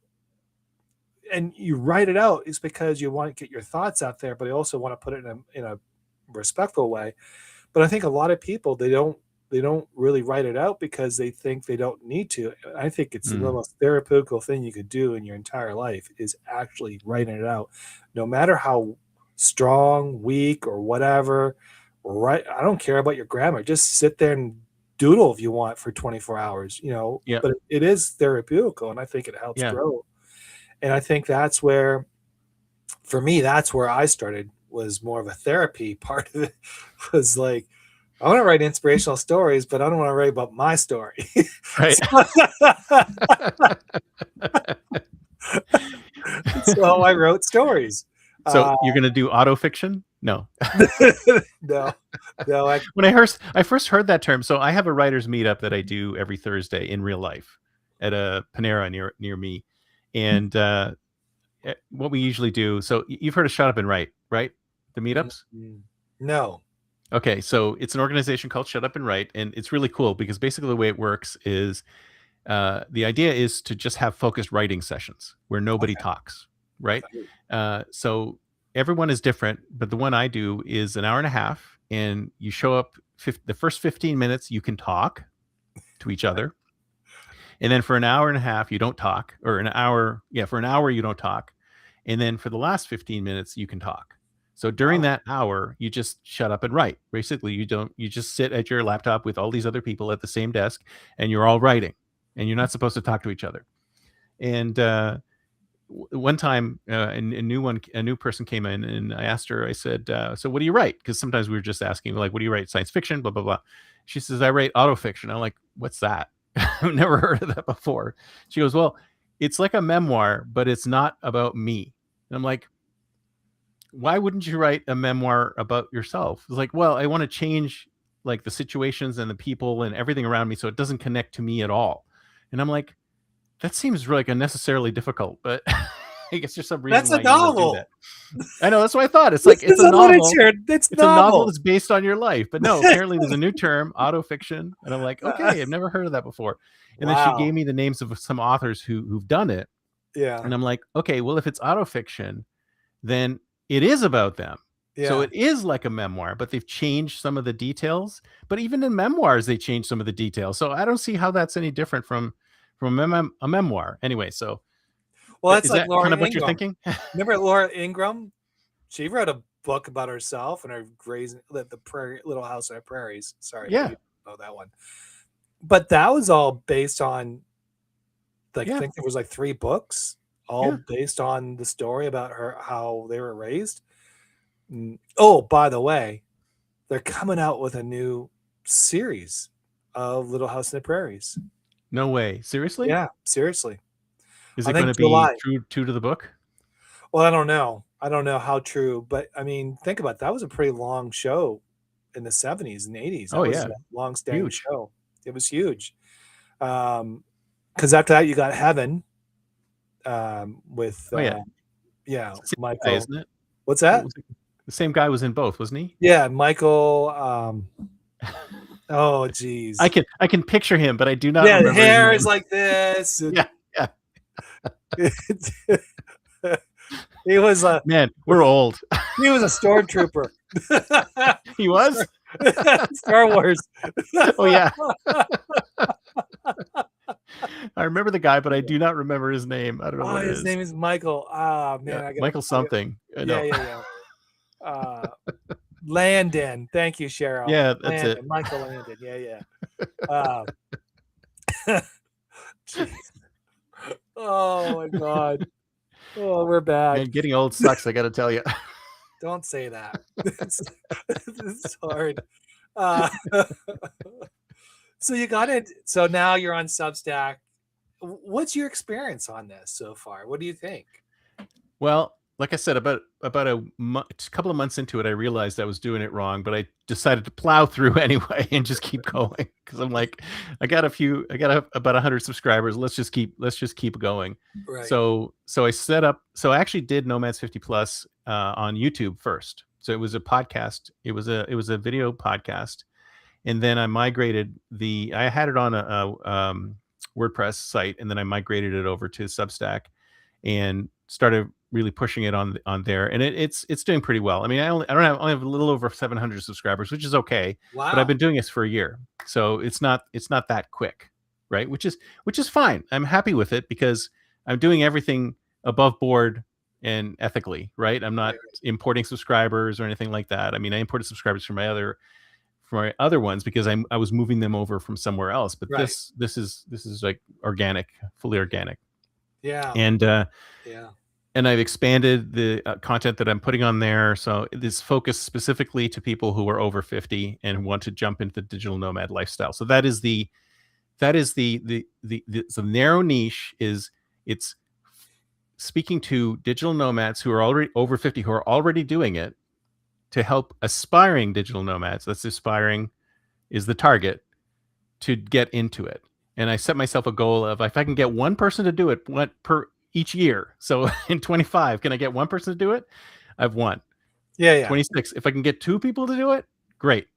and you write it out is because you want to get your thoughts out there, but you also want to put it in a respectful way. But I think a lot of people, they don't really write it out because they think they don't need to. I think it's the Mm, most therapeutical thing you could do in your entire life is actually writing it out, no matter how strong, weak, or whatever. Right? I don't care about your grammar. Just sit there and doodle if you want for 24 hours. yeah. But it is therapeutical, and I think it helps Yeah. grow. And I think that's where, for me, that's where I started, was more of a therapy part of it. Was like, I want to write inspirational stories, but I don't want to write about my story. Right. so, so I wrote stories. So Uh, you're gonna do auto fiction? No. no, no, When I first heard that term, so I have a writers meetup that I do every Thursday in real life at a Panera near me, and what we usually do. So you've heard of Shut Up and Write, right? The meetups. no. Okay, so it's an organization called Shut Up and Write, and it's really cool because basically the way it works is the idea is to just have focused writing sessions where nobody talks, right? So everyone is different, but the one I do is an hour and a half, and you show up the first 15 minutes, you can talk to each other. And then for an hour and a half, you don't talk, or an hour. Yeah, for an hour, you don't talk. And then for the last 15 minutes, you can talk. So during Wow. that hour, you just shut up and write. Basically, you just sit at your laptop with all these other people at the same desk, and you're all writing, and you're not supposed to talk to each other. And one time, a new person came in, and I asked her. I said, "So what do you write?" Because sometimes we were just asking, like, "What do you write? Science fiction, blah blah blah." She says, "I write autofiction." I'm like, "What's that?" I've never heard of that before. She goes, "Well, it's like a memoir, but it's not about me. And I'm like, why wouldn't you write a memoir about yourself? It's like, well, I want to change like the situations and the people and everything around me so it doesn't connect to me at all. And I'm like, that seems like unnecessarily difficult, but I guess there's some reason That's why a you want to do novel. that. I know, that's what I thought. It's This like it's is a a novel. literature. It's It's a novel novel. that's based on your life. But no, apparently there's a new term, autofiction. And I'm like, okay, I've never heard of that before. And then she gave Wow. me the names of some authors who've done it. Yeah. And I'm like, okay, well, if it's autofiction, then it is about them. So Yeah. it is like a memoir, but they've changed some of the details. But even in memoirs, they change some of the details. So I don't see how that's any different from a memoir. Anyway, so Well, that's is like that Laura kind of what you're Ingraham. thinking? Remember Laura Ingraham? She wrote a book about herself and her grazing the prairie, Little House on the Prairies. Sorry, Yeah. you know that one. But that was all based on, like, I Yeah. think there was like 3 books, all Yeah. based on the story about her, how they were raised. Oh, by the way, they're coming out with a new series of Little House on the Prairies. No way. Seriously? Yeah, seriously. Is I it going think to be July. true to the book? Well, I don't know. I don't know how true, but I mean, think about it. That was a pretty long show in the 70s and 80s. Oh That was yeah. a long-standing Huge. show. It was huge. Because after that, you got Heaven, with Oh yeah. yeah, It's the same guy, Michael. isn't it? What's What that? was it? The same guy was in both, wasn't he? Yeah, Michael. Oh, geez. I can picture him, but I do not Yeah, the remember his hair name. is like this. Yeah. Yeah. He was a Man, we're old. he was a stormtrooper. He was? Star Wars. Oh yeah. I remember the guy, but I do not remember his name. I don't know Oh, what it his is. name is Michael. Ah, Yeah. man, I Michael gotta. something. I Yeah, know. yeah, yeah. Landon. Thank you, Cheryl. Yeah, that's it. Landon, Michael Landon. Yeah, yeah. Jeez. Oh my God. Oh, we're bad. Man, getting old sucks, I gotta tell you. Don't say that. It's hard. Uh, so you got it. So now you're on Substack. What's your experience on this so far? What do you think? Well, like I said, about a couple of months into it, I realized I was doing it wrong, but I decided to plow through anyway and just keep going because I'm like, I got about 100 subscribers. Let's just keep going. Right. So I set up. So I actually did Nomads 50 Plus on YouTube first. So it was a podcast. It was a video podcast, and then I migrated I had it on a WordPress site, and then I migrated it over to Substack and started really pushing it on there, and it's doing pretty well. I mean, I only have a little over 700 subscribers, which is okay. Wow. But I've been doing this for a year, so it's not that quick, right? Which is fine. I'm happy with it because I'm doing everything above board and ethically, right? I'm not importing subscribers or anything like that. I mean, I imported subscribers from my other ones because I was moving them over from somewhere else. But this is like organic, fully organic. Yeah. And yeah. And I've expanded the content that I'm putting on there. So it is focused specifically to people who are over 50 and want to jump into the digital nomad lifestyle. So that is the narrow niche. It's speaking to digital nomads who are already over 50, who are already doing it, to help aspiring digital nomads. That's aspiring is the target, to get into it. And I set myself a goal of, if I can get one person to do it per each year. So in 25, can I get one person to do it? I've won. Yeah. 26. If I can get 2 people to do it, great.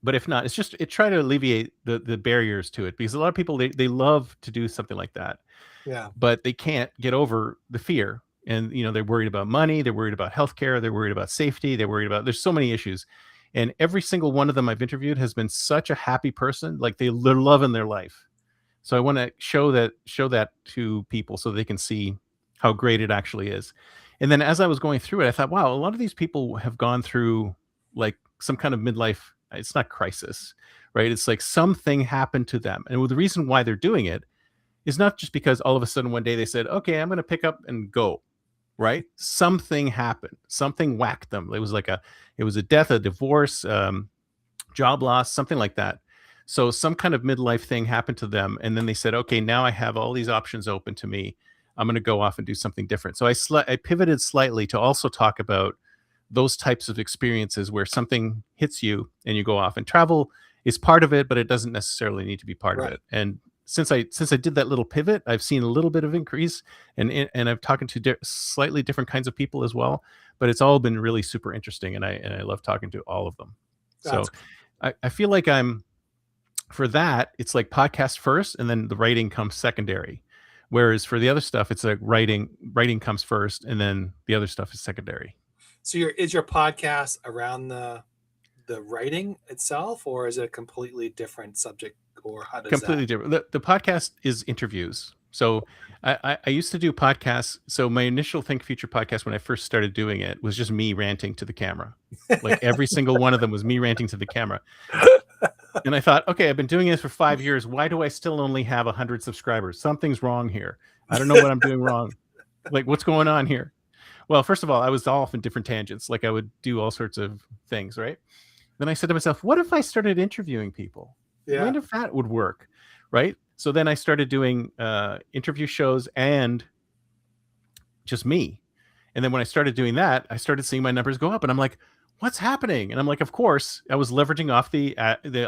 But if not, try to alleviate the barriers to it, because a lot of people, they love to do something like that. Yeah. But they can't get over the fear. And, they're worried about money. They're worried about healthcare. They're worried about safety. There's so many issues. And every single one of them I've interviewed has been such a happy person. Like they're loving their life. So I want to show that to people so they can see how great it actually is. And then as I was going through it, I thought, wow, a lot of these people have gone through like some kind of midlife. It's not crisis, right? It's like something happened to them. And the reason why they're doing it is not just because all of a sudden one day they said, okay, I'm going to pick up and go, right? Something happened. Something whacked them. It was a death, a divorce, job loss, something like that So some kind of midlife thing happened to them, and then they said, okay, now I have all these options open to me. I'm going to go off and do something different. So I pivoted slightly to also talk about those types of experiences where something hits you and you go off. And travel is part of it, but it doesn't necessarily need to be part of Right. it. And since I did that little pivot, I've seen a little bit of increase, and I've talking to slightly different kinds of people as well. But it's all been really super interesting, and I love talking to all of them. That's So I feel like I'm for that. It's like podcast first, and then the writing comes secondary. Whereas for the other stuff, it's like writing comes first, and then the other stuff is secondary. so. Is your podcast around the writing itself, or is it a completely different subject, or how does that? Completely different. The podcast is interviews. So I used to do podcasts. So my initial Think Future podcast, when I first started doing it, was just me ranting to the camera. Like every single one of them was me ranting to the camera. And I thought, okay, I've been doing this for 5 years. Why do I still only have 100 subscribers? Something's wrong here. I don't know what I'm doing wrong. Like, what's going on here? Well, first of all, I was off in different tangents. Like I would do all sorts of things, right? Then I said to myself, what if I started interviewing people? Yeah. When if that would work, right? So then I started doing interview shows and just me. And then when I started doing that, I started seeing my numbers go up, and I'm like, what's happening? And I'm like, of course, I was leveraging off the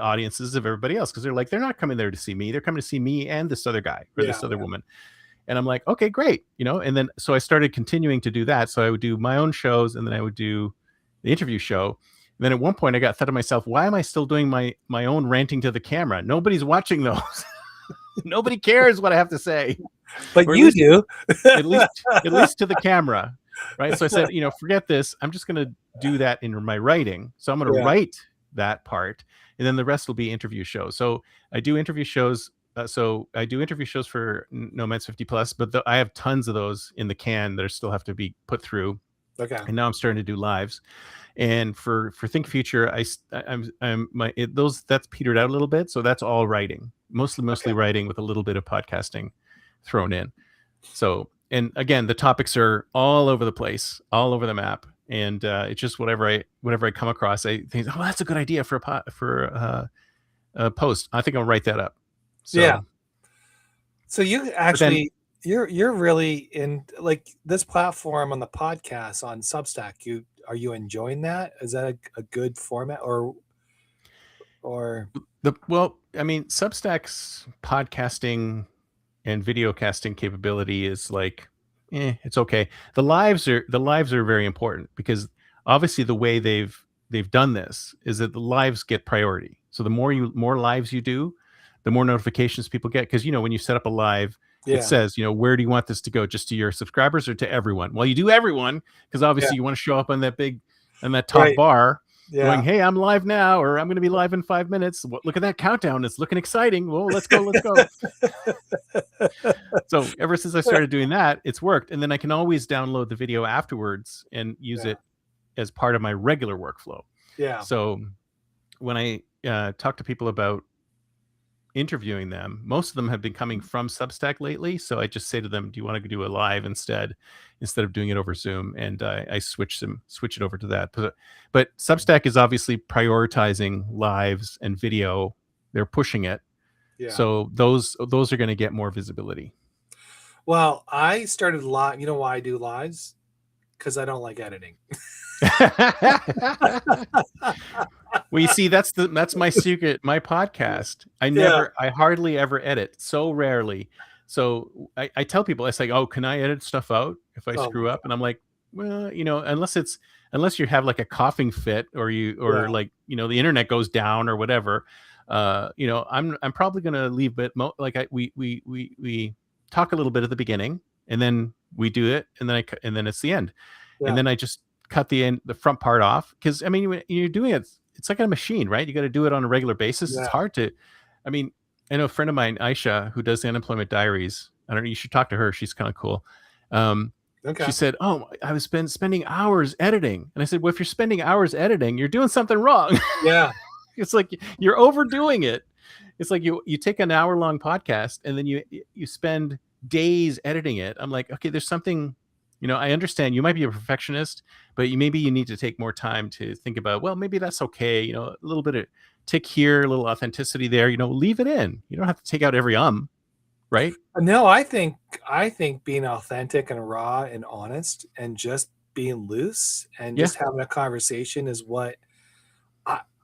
audiences of everybody else, because they're like, they're not coming there to see me. They're coming to see me and this other guy or this other woman. And I'm like, okay, great. And then so I started continuing to do that. So I would do my own shows, and then I would do the interview show. And then at one point I thought to myself, why am I still doing my own ranting to the camera? Nobody's watching those. Nobody cares what I have to say. But you do. at least to the camera. Right. So I said, forget this. I'm just going to do that in my writing. So I'm going to write that part, and then the rest will be interview shows. So I do interview shows. I do interview shows for Nomads 50 Plus, but I have tons of those in the can that still have to be put through. Okay. And now I'm starting to do lives. And for Think Future, that's petered out a little bit. So that's all writing, mostly writing with a little bit of podcasting thrown in. So, and again, the topics are all over the place, all over the map. And it's just whatever I come across, I think, oh, that's a good idea for a post. I think I'll write that up. So, yeah. So you actually, you're really in like this platform on the podcast on Substack. Are you enjoying that? Is that a good format or? Well, I mean, Substack's podcasting and video casting capability is like, it's okay. The lives are very important, because obviously the way they've done this is that the lives get priority. So the more lives you do, the more notifications people get. Because when you set up a live, it says, where do you want this to go? Just to your subscribers or to everyone? Well, you do everyone, because obviously you want to show up on that top bar. Going, hey, I'm live now, or I'm going to be live in 5 minutes. Look at that countdown. It's looking exciting. Well, let's go. So ever since I started doing that, it's worked. And then I can always download the video afterwards and use it as part of my regular workflow. Yeah. So when I talk to people about interviewing them, most of them have been coming from Substack lately. So I just say to them, do you want to do a live instead of doing it over Zoom? And I switch it over to that. But Substack is obviously prioritizing lives and video. They're pushing it. Yeah. So those are going to get more visibility. Well, I started live. You know why I do lives? Because I don't like editing. Well, you see, that's my secret. My podcast, I hardly ever edit, so rarely. So I tell people, I say, oh, can I edit stuff out if I screw up? And I'm like, well, unless you have like a coughing fit, or like, the internet goes down or whatever, I'm probably going to leave it. We talk a little bit at the beginning, and then we do it, and then it's the end. And then I just cut the front part off, because I mean, when you're doing it, it's like a machine, right? You got to do it on a regular basis. It's hard to, I mean, I know a friend of mine, Aisha, who does the Unemployment Diaries. I don't know, you should talk to her. She's kind of cool. She said, oh, I was spending hours editing. And I said, well, if you're spending hours editing, you're doing something wrong. Yeah. It's like you're overdoing it. It's like you take an hour-long podcast, and then you spend days editing it. I'm like, okay, there's something. I understand you might be a perfectionist, but maybe you need to take more time to think about, well, maybe that's okay. A little bit of tick here, a little authenticity there. Leave it in. You don't have to take out every right? No, I think being authentic and raw and honest and just being loose and Yeah. just having a conversation is what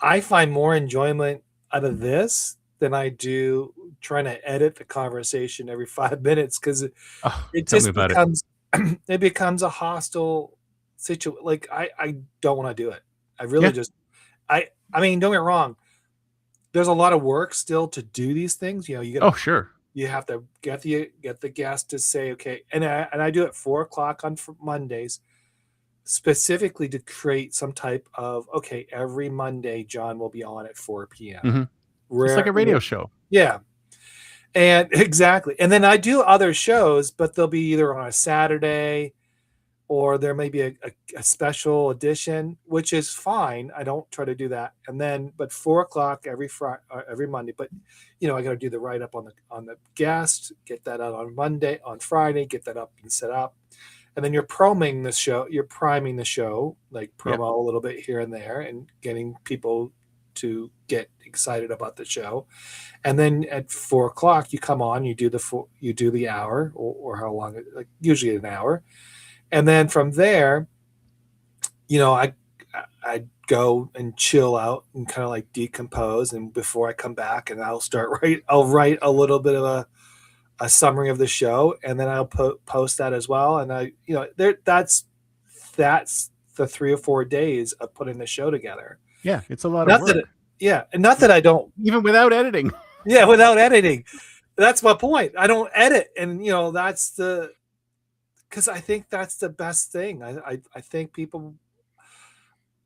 I find more enjoyment out of this than I do trying to edit the conversation every 5 minutes, because Oh, it tell me just about it. becomes it becomes a hostile situation. Like I don't want to do it. I really Yeah. just I mean, don't get me wrong. There's a lot of work still to do these things. You know, Oh, sure. you have to get the guest to say okay, and I do it 4 o'clock on Mondays, specifically to create some type of okay. Every Monday, John will be on at 4 p.m. Hmm. It's like Where a radio show. yeah, and exactly, and then I do other shows, but they'll be either on a Saturday or there may be a special edition, which is fine. I don't try to do that. And then, but 4 o'clock every Friday, every Monday. But I got to do the write up on the guest, get that out on Monday, on Friday, get that up and set up, and then you're priming the show. You're priming the show, like Yep. promo a little bit here and there, and getting people to get excited about the show. And then at 4 o'clock, you come on, you do the hour or how long, like usually an hour. And then from there, I go and chill out and kind of like decompose. And before I come back, and I'll write a little bit of a summary of the show, and then I'll post that as well. And that's the 3 or 4 days of putting the show together. Yeah, it's a lot of Not work. and not that I don't. Even without editing. Yeah, without editing. That's my point. I don't edit, and because I think that's the best thing. I think people.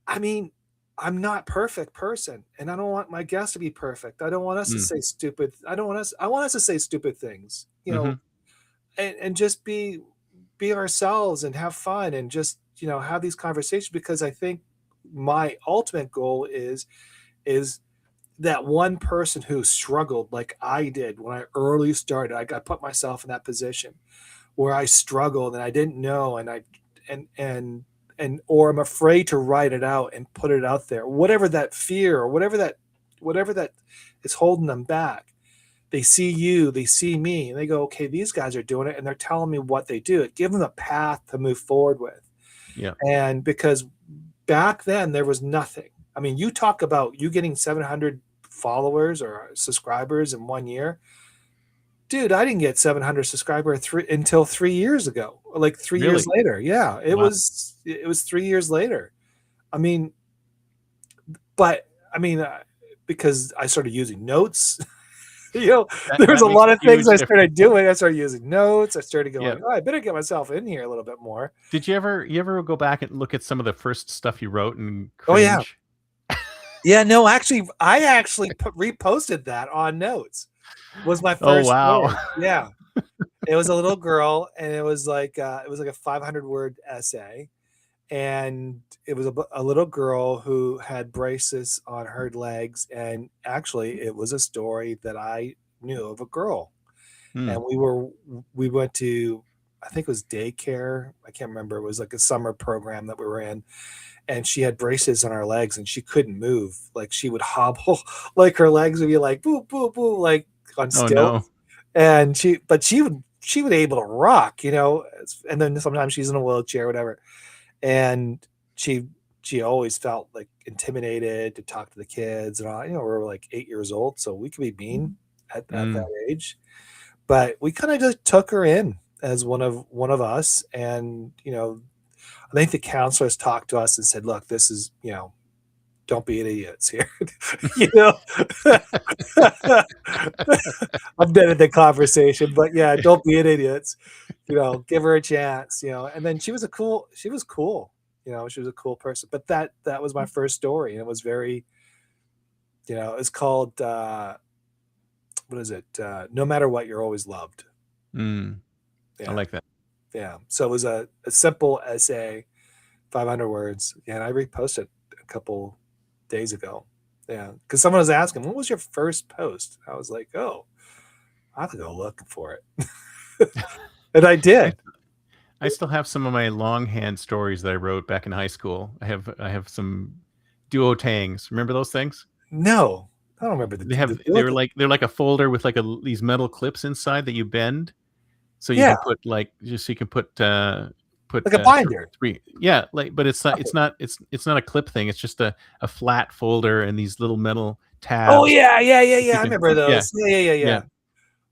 I mean, I'm not a perfect person, and I don't want my guests to be perfect. I don't want us to say stupid. I don't want us. I want us to say stupid things, Mm-hmm. and just be ourselves and have fun and just have these conversations, because I think my ultimate goal is that one person who struggled like I did when I early started. I put myself in that position where I struggled and I didn't know, and or I'm afraid to write it out and put it out there. Whatever that fear or whatever that is holding them back. They see you, they see me, and they go, okay, these guys are doing it, and they're telling me what they do. It gives them a path to move forward with. Yeah. And because back then there was nothing. I mean, you talk about you getting 700 followers or subscribers in 1 year. Dude, I didn't get 700 subscribers until 3 years ago, like 3 years Really? later. Yeah, it Wow. was 3 years later. I mean, but because I started using notes, there's a lot of things I started doing. I started using notes. I started going, I better get myself in here a little bit more. Did you ever go back and look at some of the first stuff you wrote and cringe? Oh yeah. Yeah, no, I actually reposted that on Notes. Was my first. Oh wow. Story. Yeah. It was a little girl, and it was like a 500-word essay, and it was a little girl who had braces on her legs, and actually it was a story that I knew of a girl. And we went to, I think it was daycare, I can't remember, it was like a summer program that we were in, and she had braces on her legs and she couldn't move. Like she would hobble, like her legs would be like boo boo boo, like on stilts. Oh no. And she would able to rock, and then sometimes she's in a wheelchair or whatever. And she always felt like intimidated to talk to the kids, and all. We were like 8 years old, so we could be mean at that age. But we kind of just took her in as one of us, and I think the counselors talked to us and said, "Look, this is don't be idiots here." I'm dead at the conversation, but yeah, don't be idiots. Give her a chance. And then she was cool. She was a cool person. But that was my first story, and it was very. It's called what is it? No matter what, you're always loved. Yeah. I like that. Yeah. So it was a simple essay, 500 words, and I reposted a couple days ago. Yeah, because someone was asking, "What was your first post?" I was like, "Oh, I have to go look for it," and I did. I still have some of my longhand stories that I wrote back in high school. I have some duotangs. Remember those things? No, I don't remember the book. They're like a folder with like these metal clips inside that you bend, so you Yeah, can put like just so you can put like a binder. three, yeah, like, but it's not a clip thing. It's just a flat folder and these little metal Oh tabs yeah, yeah, yeah, that you yeah. I can, remember yeah, those. Yeah, yeah, yeah, yeah, yeah.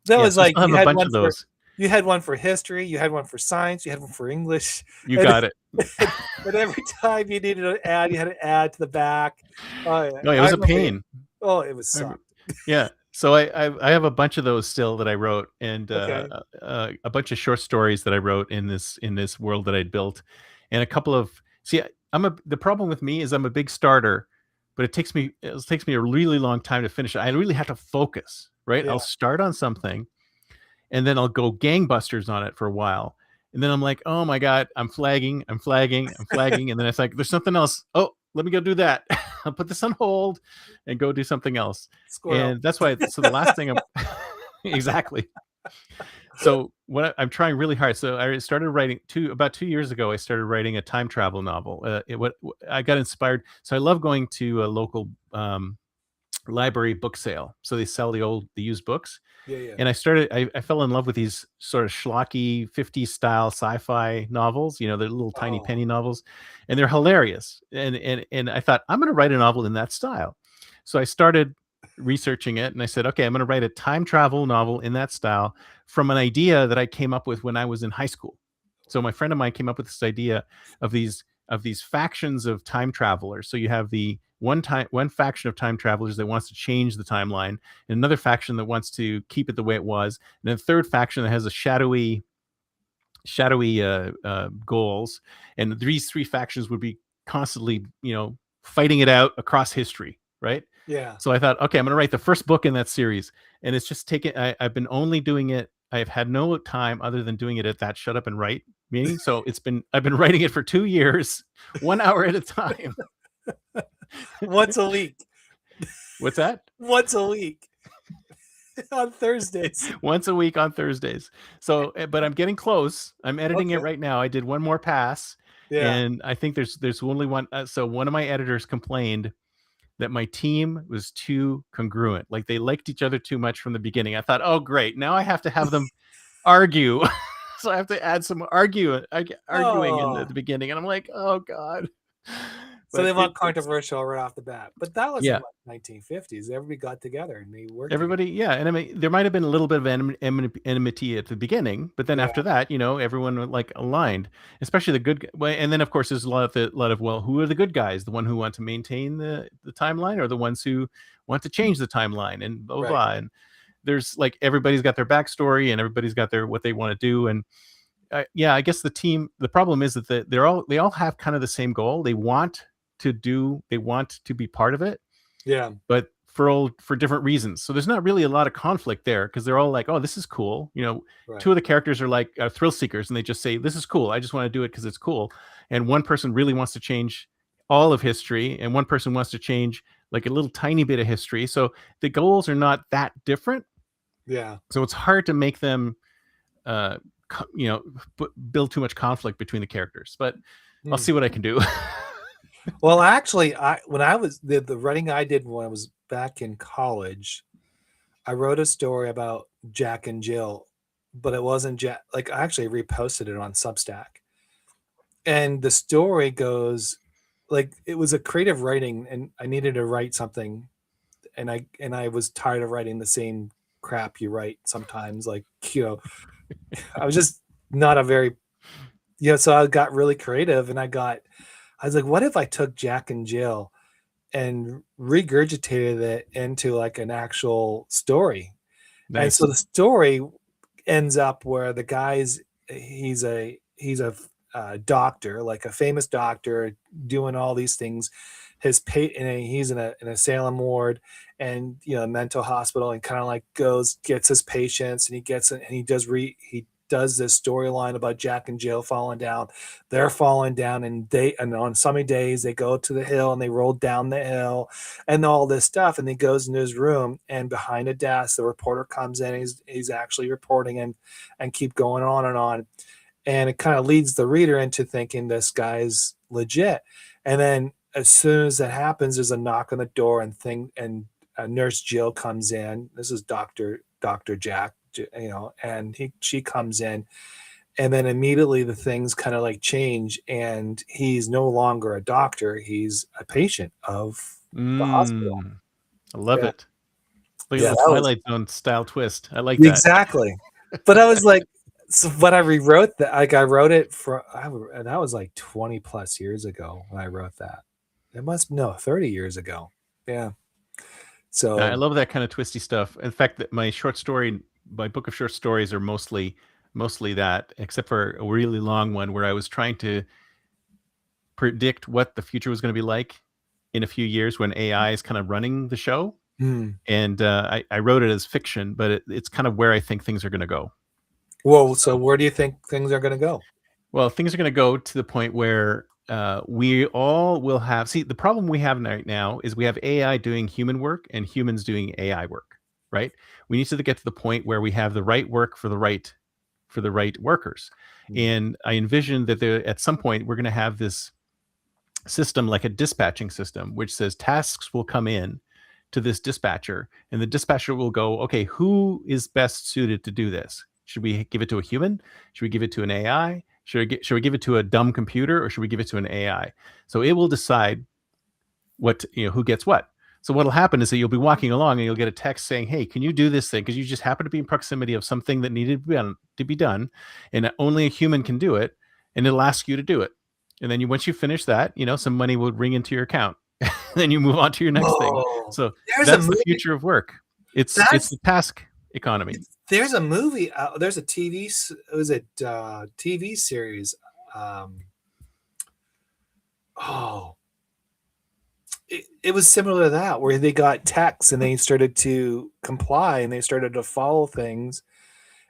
That yeah. was So I like still have a bunch of those. you had one for history, you had one for science, you had one for English, You and got it. and, and every time you needed to add, you had to add to the back. Oh yeah, No, it I was a remember. pain. Oh, it was I sucked. remember, yeah. So I have a bunch of those still that I wrote, and Okay. a bunch of short stories that I wrote in this world that I'd built, and a couple of see the problem with me is I'm a big starter, but it takes me a really long time to finish it. I really have to focus, right? Yeah. I'll start on something, and then I'll go gangbusters on it for a while. And then I'm like, oh my God, I'm flagging, I'm flagging, I'm flagging. And then it's like, there's something else. Oh, let me go do that. I'll put this on hold and go do something else. Squirrel. And that's why, so the last thing I'm exactly. So I'm trying really hard. So I started writing about 2 years ago. I started writing a time travel novel. I got inspired. So I love going to a local library book sale. So they sell the used books, Yeah, yeah. and I fell in love with these sort of schlocky 50s style sci-fi novels, you know, they're little tiny Oh, penny novels, and they're hilarious. And I thought, I'm going to write a novel in that style. So I started researching it, and I said, okay, I'm going to write a time travel novel in that style from an idea that I came up with when I was in high school. So my friend of mine came up with this idea of these factions of time travelers. So you have the one faction of time travelers that wants to change the timeline, and another faction that wants to keep it the way it was, and then a third faction that has a shadowy goals. And these three factions would be constantly, fighting it out across history, right? yeah. So I thought, okay, I'm going to write the first book in that series, and it's just taken. I've been only doing it. I've had no time other than doing it at that shut up and write meeting. So I've been writing it for 2 years, 1 hour at a time. Once a week. What's that? Once a week on Thursdays. Once a week on Thursdays. So, but I'm getting close. I'm editing it Okay. right now. I did one more pass, Yeah. and I think there's only one. So one of my editors complained that my team was too congruent. Like they liked each other too much from the beginning. I thought, oh great, now I have to have them argue. So I have to add some arguing in the Oh. beginning, and I'm like, oh God. So But they want controversial right off the bat. But that was in yeah, like 1950s. Everybody got together and they worked together. everybody, yeah, and I mean, there might have been a little bit of enmity at the beginning, but then Yeah. after that, everyone like aligned, especially the good. And then of course there's a lot of well, who are the good guys? The one who want to maintain the timeline, or the ones who want to change the timeline, and blah blah Right. blah. And there's like everybody's got their backstory, and everybody's got their what they want to do. And yeah, I guess the problem is that they all have kind of the same goal. They want to be part of it, Yeah. but for different reasons. So there's not really a lot of conflict there, because they're all like, "Oh, this is cool." Right. Two of the characters are like thrill seekers, and they just say, "This is cool. I just want to do it because it's cool." And one person really wants to change all of history, and one person wants to change like a little tiny bit of history. So the goals are not that different. Yeah. So it's hard to make them, uh, build too much conflict between the characters. But I'll Hmm. see what I can do. Well, actually, I when I was the writing I did when I was back in college, I wrote a story about Jack and Jill, but it wasn't Jack. Like I actually reposted it on Substack, and the story goes like it was a creative writing, and I needed to write something, and I was tired of writing the same crap you write sometimes. Like I was just not a very so I got really creative, and I was like, what if I took Jack and Jill and regurgitated it into like an actual story? And so Nice. the story ends up where the guy's he's a doctor, like a famous doctor, doing all these things. And he's in a Salem ward, and mental hospital, and kind of like gets his patients, and he does this storyline about Jack and Jill falling down. They're falling down, and on sunny days they go to the hill and they roll down the hill and all this stuff. And he goes into his room, and behind a desk, the reporter comes in. He's actually reporting, and keep going on and on. And it kind of leads the reader into thinking this guy's legit. And then as soon as that happens, there's a knock on the door, and Nurse Jill comes in. This is Doctor Jack, and she comes in, and then immediately the things kind of like change, and he's no longer a doctor; he's a patient of the hospital. I love Yeah, it. Like a yeah, little that was Twilight Zone style twist. I like that. exactly. But I was like, so when I rewrote that, like I wrote it and that was like 20 plus years ago when I wrote that. It must no 30 years ago. Yeah. I So love that kind of twisty stuff. In fact, that my book of short stories are mostly that, except for a really long one where I was trying to predict what the future was going to be like in a few years when AI is kind of running the show. hmm. And I wrote it as fiction, but it's kind of where I think things are going to go. Well, so So, where do you think things are going to go? well, things are going to go to the point where we all will have. See, the problem we have right now is we have AI doing human work and humans doing AI work, right? We need to get to the point where we have the right work for the right workers. Hmm. And I envision that at some point we're going to have this system like a dispatching system, which says tasks will come in to this dispatcher, and the dispatcher will go, okay, who is best suited to do this? Should we give it to a human? Should we give it to an AI? Should we give it to a dumb computer, or should we give it to an AI? So it will decide who gets what. So what'll happen is that you'll be walking along and you'll get a text saying, "Hey, can you do this thing?" Because you just happen to be in proximity of something that needed to be done, and only a human can do it, and it'll ask you to do it. And then once you finish that, some money will ring into your account. Then you move on to your next thing. Oh, So there's a that's the movie. future of work. It's That's the task economy. there's a movie. There's a was it TV series? Um, oh, it was similar to that where they got texts and they started to comply and they started to follow things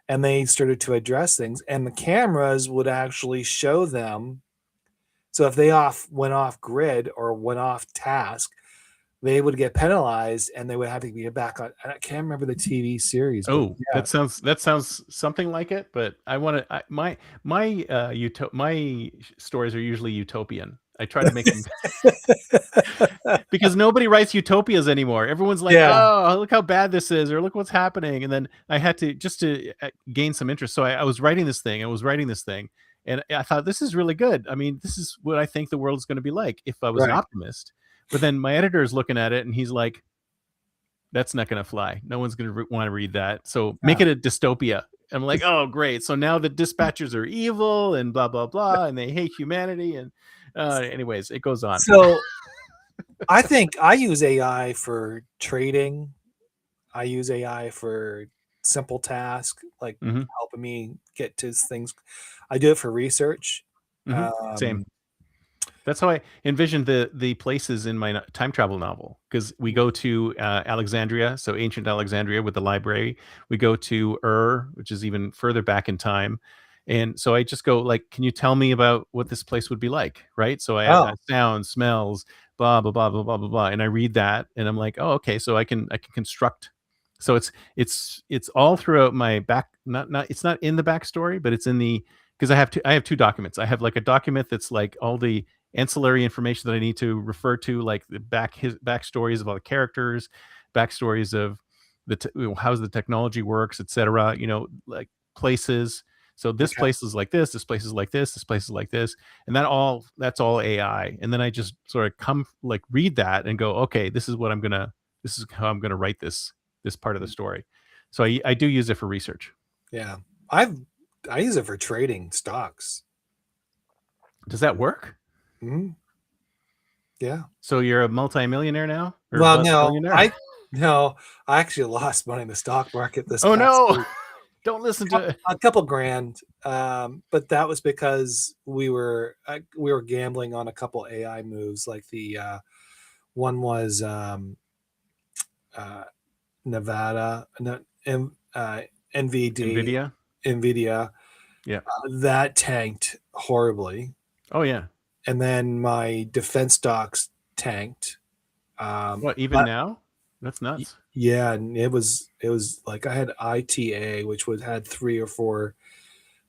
and they started to address things and the cameras would actually show them. So if they went off grid or went off task, they would get penalized and they would have to be back on. I can't remember the TV series, but Oh, yeah. that sounds something like it. But I want to my stories are usually utopian. I try to make them because nobody writes utopias anymore. Everyone's like, Yeah, "Oh, look how bad this is," or "Look what's happening." And then I had to just to gain some interest. So I was writing this thing. I was writing this thing, and I thought this is really good. I mean, this is what I think the world is going to be like if I was an right. optimist. But then my editor is looking at it, and he's like, "That's not going to fly. No one's going to want to read that. So make Yeah. it a dystopia." I'm like, "Oh, great! So now the dispatchers are evil and blah blah blah, and they hate humanity." And anyways, it goes on. So I think I use AI for trading. I use AI for simple tasks, like Hmm. helping me get to things. I do it for research. Hmm. Same. Um, That's how I envisioned the places in my time travel novel. Because we go to Alexandria, so ancient Alexandria with the library. We go to which is even further back in time. And so I just go like, "Can you tell me about what this place would be like?" Right? So I add oh, sounds, smells, blah blah blah blah blah blah blah, and I read that, and I'm like, "Oh, okay." So I can construct. So it's all throughout my back. Not it's not in the backstory, but it's in the because I have two documents. I have like a document that's like all the ancillary information that I need to refer to, like the backstories of all the characters, backstories of how the technology works, etc. Like places. So this okay. place is like this place is like this place is like this, and that's all AI. And then I just sort of come like read that and go, okay, this is how I'm gonna write this part of the story. So I do use it for research. Yeah. I've I use it for trading stocks. Does that work? Mhm. Yeah. So you're a multimillionaire now or Well, no, billionaire? no, I actually lost money in the stock market this Oh past no! week. Don't listen to. A couple grand, but that was because we were gambling on a couple AI moves. Like the one was uh, Nevada, no, NVD, Nvidia. Nvidia. Yeah. That tanked horribly, Oh yeah. and then my defense stocks tanked. What? Even But now? That's nuts. yeah, and it was like I had ITA, which was had three or four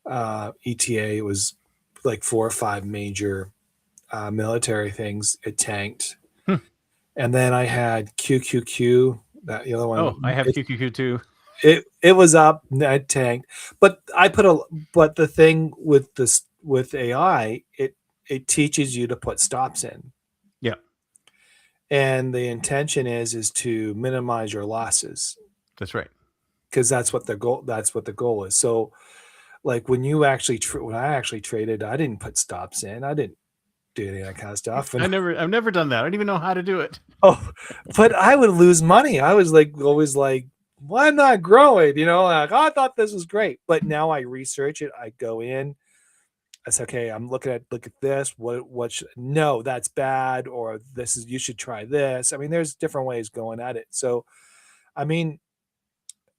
ETA. It was like four or five major military things, it tanked. Hmm. And then I had QQQ, that the other Oh, I one. have QQQ too. It was up, it tanked. But but the thing with this with AI, it teaches you to put stops in, Yeah, and the intention is to minimize your losses, that's right. because that's what the goal is. So like when you actually when I actually traded, I didn't put stops in, I didn't do any of that kind of stuff. And I've never done that. I don't even know how to do it. oh, but I would lose money. I was like always like, why not growing, like, oh, I thought this was great, but now I research it, I go in, I say, okay, I'm look at this, no, that's bad, or this is, you should try this. I mean, there's different ways going at it. So I mean,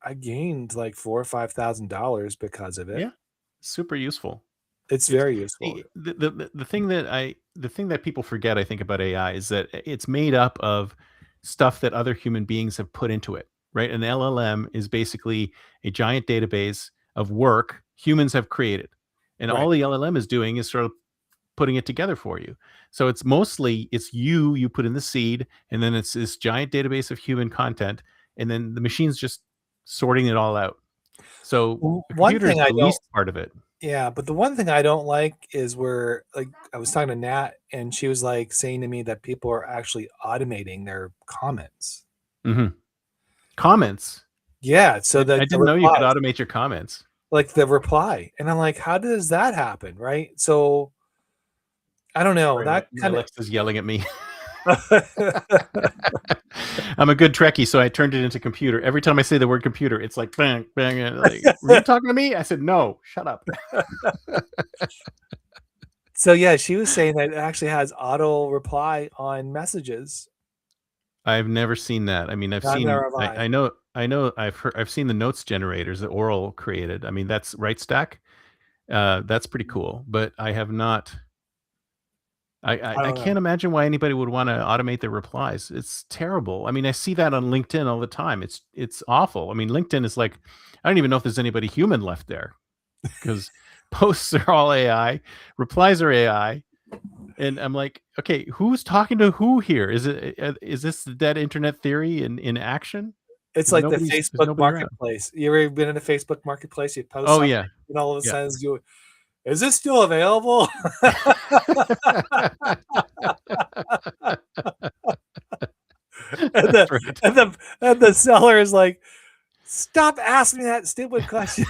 I gained like $4,000 or $5,000 because of it. Yeah, super useful. It's very useful. The thing that people forget, I think, about AI is that it's made up of stuff that other human beings have put into it, right? An LLM is basically a giant database of work humans have created, and all Right. the LLM is doing is sort of putting it together for you. So it's mostly it's you put in the seed, and then it's this giant database of human content, and then the machine's just sorting it all out. So a One computer is thing I the don't least part of it. Yeah, but the one thing I don't like is where, like, I was talking to Nat, and she was like saying to me that people are actually automating their comments. Hmm. Comments. Yeah, so I that the didn't know you could replies, automate your comments. like the reply, and I'm like, how does that happen, right? So I don't know. Sorry, That my kind Alexa's yelling at me. of I'm a good Trekkie, so I turned it into computer. Every time I say the word computer, it's like bang, bang. Like, were you talking to me? I said, no, shut up. So yeah, she was saying that it actually has auto reply on messages. I've never seen that. I mean, Neither have I. I've seen the notes generators that Oral created. I mean, that's right stack. That's pretty cool, but I have not. I I don't know. can't imagine why anybody would want to automate their replies. It's terrible. I mean, I see that on LinkedIn all the time. It's awful. I mean, LinkedIn is like, I don't even know if there's anybody human left there because posts are all AI, replies are AI, and I'm like, okay, who's talking to who here? Is this the dead internet theory in action? It's Because like the there's Facebook nobody around. Marketplace. You ever been in a Facebook Marketplace? You post Oh something, yeah, and all of a yeah. sudden you, is this still available? and That's the right. and the seller is like, stop asking me that stupid question.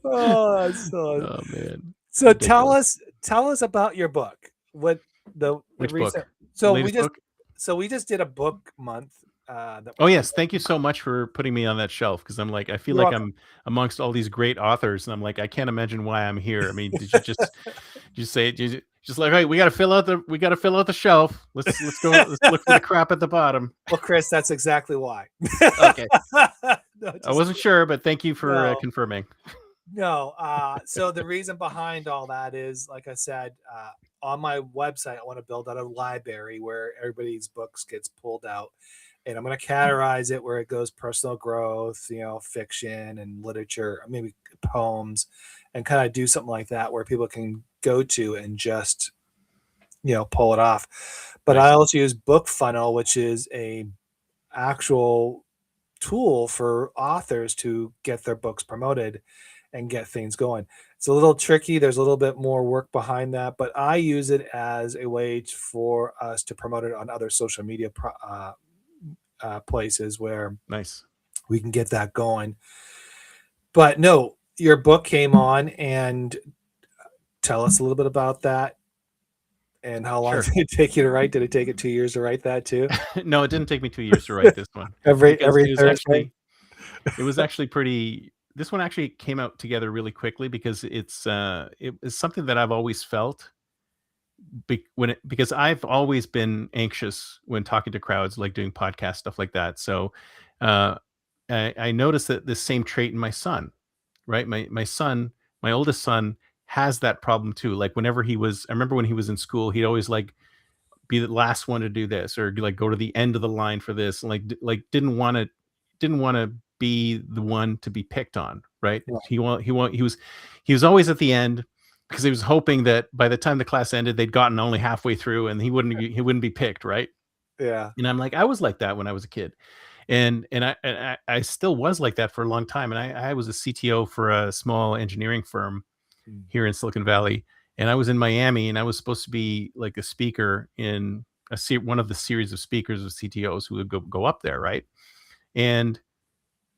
Oh, so Oh man, so ridiculous. tell us about your book. What the Which recent book? The so we latest just book? so we just did a book month that Oh we're yes, thank you so much for putting me on that shelf because I'm like I feel You're like welcome. I'm amongst all these great authors and I'm like I can't imagine why I'm here. I mean, did you say it? Just like, hey, we got to fill out the shelf. Let's go. Let's look for the crap at the bottom. Well, Chris, that's exactly why. Okay, No, I just wasn't sure, but thank you for no, confirming. no. So the reason behind all that is, like I said, on my website, I want to build out a library where everybody's books gets pulled out, and I'm going to categorize it where it goes personal growth, fiction and literature, maybe poems, and kind of do something like that where people can go to and just pull it off. But I Nice. also use Book Funnel, which is a actual tool for authors to get their books promoted and get things going. It's a little tricky. There's a little bit more work behind that, but I use it as a way for us to promote it on other social media places where Nice. we can get that going. But no, your book came on, and tell us a little bit about that and how long Sure. did it take you to write? Did it take it 2 years to write that too? No, it didn't take me 2 years to write this one because Every Thursday. it was actually pretty. This one actually came out together really quickly because it is something that I've always felt because I've always been anxious when talking to crowds, like doing podcast stuff like that. So uh, I noticed that this same trait in my son, right? My son, my oldest son, has that problem too. Like whenever I remember when he was in school, he'd always like be the last one to do this or like go to the end of the line for this, and like didn't want to be the one to be picked on, right? Yeah. He was always at the end because he was hoping that by the time the class ended, they'd gotten only halfway through and he wouldn't be picked, right? Yeah. And I'm like, I was like that when I was a kid. And I still was like that for a long time. And I was a CTO for a small engineering firm Mm. here in Silicon Valley, and I was in Miami, and I was supposed to be like a speaker in one of the series of speakers of CTOs who would go up there, right? And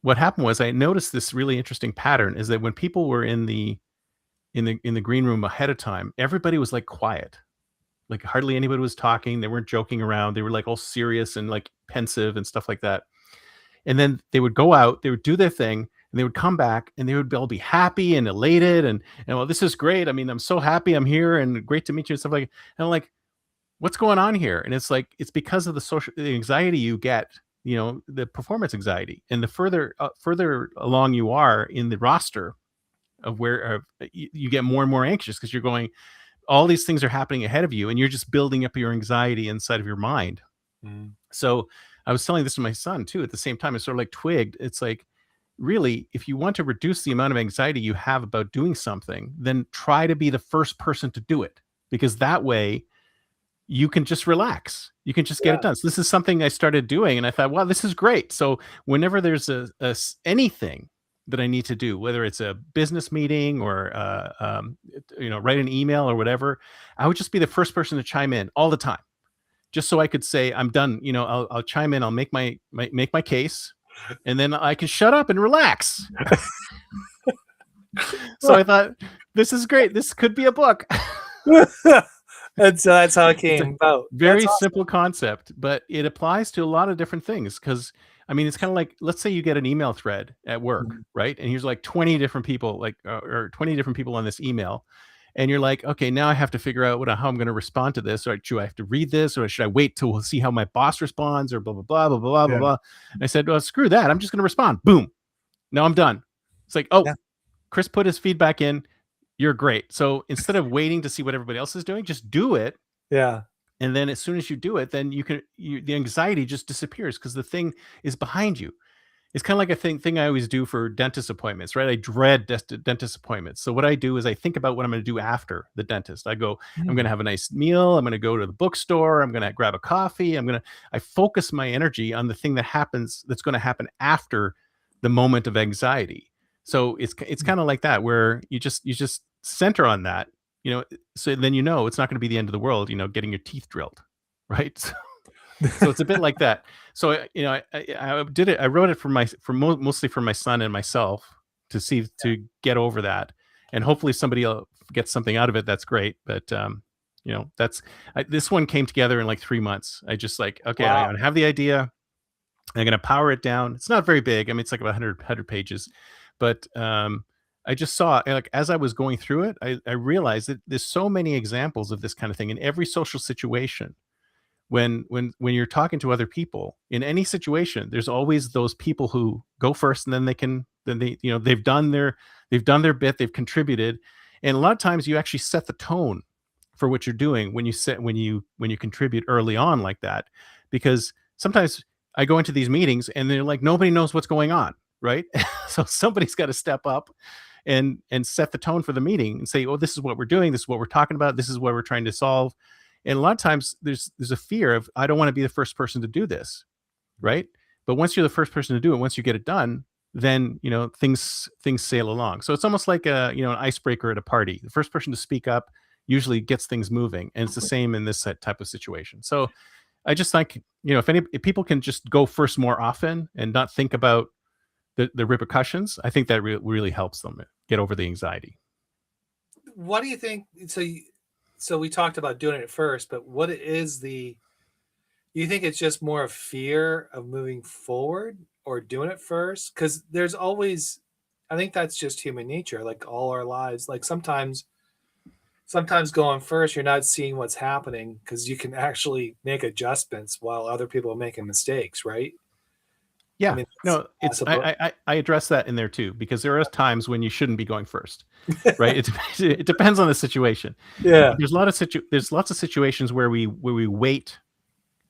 what happened was I noticed this really interesting pattern is that when people were in the green room ahead of time, everybody was like quiet, like hardly anybody was talking. They weren't joking around. They were like all serious and like pensive and stuff like that. And then they would go out, they would do their thing, and they would come back and they would all be happy and elated and well, this is great. I mean, I'm so happy I'm here and great to meet you and stuff like that. And I'm like, what's going on here? And it's like, it's because of the anxiety you get, the performance anxiety. And the further along you are in the roster of where you get more and more anxious because you're going, all these things are happening ahead of you and you're just building up your anxiety inside of your mind. Mm. So I was telling this to my son too at the same time. I sort of like twigged. It's like, really, if you want to reduce the amount of anxiety you have about doing something, then try to be the first person to do it, because that way you can just relax. You can just get it Yeah. done. So this is something I started doing, and I thought, wow, this is great. So whenever there's anything that I need to do, whether it's a business meeting or write an email or whatever, I would just be the first person to chime in all the time, just so I could say I'm done. I'll chime in. I'll make my case, and then I can shut up and relax. So I thought, this is great. This could be a book. And so that's how it It's came a about. very That's awesome. simple concept, but it applies to a lot of different things. Because I mean, it's kind of like, let's say you get an email thread at work, Mhm. right? And here's like 20 different people, or 20 different people on this email. And you're like, okay, now I have to figure out how I'm going to respond to this. Or do I have to read this, or should I wait till see how my boss responds, or blah, blah, blah, blah, blah, blah, Yeah. blah. And I said, well, screw that. I'm just going to respond. Boom. Now I'm done. It's like, oh, Yeah. Chris put his feedback in. You're great. So instead of waiting to see what everybody else is doing, just do it. Yeah. And then as soon as you do it, then the anxiety just disappears because the thing is behind you. It's kind of like a thing I always do for dentist appointments, right? I dread dentist appointments. So what I do is I think about what I'm going to do after the dentist. I'm going Mm. to have a nice meal. I'm going to go to the bookstore. I'm going to grab a coffee. I focus my energy on the thing that's going to happen after the moment of anxiety. So it's kind of like that, where you just center on that, so then it's not going to be the end of the world, getting your teeth drilled, right? So it's a bit like that. So I did it. I wrote it mostly for my son and myself to get over that, and hopefully somebody else gets something out of it. That's great. But this one came together in like 3 months. I just like, okay, Wow. I have the idea. I'm going to power it down. It's not very big. I mean, it's like about 100 pages, but I just saw, like, as I was going through it, I realized that there's so many examples of this kind of thing in every social situation. When you're talking to other people in any situation, there's always those people who go first, and they've done their bit, they've contributed. And a lot of times you actually set the tone for what you're doing when you contribute early on like that. Because sometimes I go into these meetings and they're like, nobody knows what's going on, right? So somebody's got to step up and set the tone for the meeting and say, oh, this is what we're doing, this is what we're talking about, this is what we're trying to solve. And a lot of times there's a fear of, I don't want to be the first person to do this, right? But once you're the first person to do it, once you get it done, then things sail along. So it's almost like an icebreaker at a party. The first person to speak up usually gets things moving, and it's the same in this type of situation. So I just think, if people can just go first more often and not think about the repercussions, I think that really helps them get over the anxiety. What do you think? So we talked about doing it first, but what is you think it's just more of fear of moving forward or doing it first? Because there's always, I think that's just human nature, like all our lives. Like sometimes going first, you're not seeing what's happening because you can actually make adjustments while other people are making mistakes, right? I Yeah, mean, it's no, it's possible. I address that in there too, because there are times when you shouldn't be going first, right? It depends on the situation. Yeah. There's lots of situations where we wait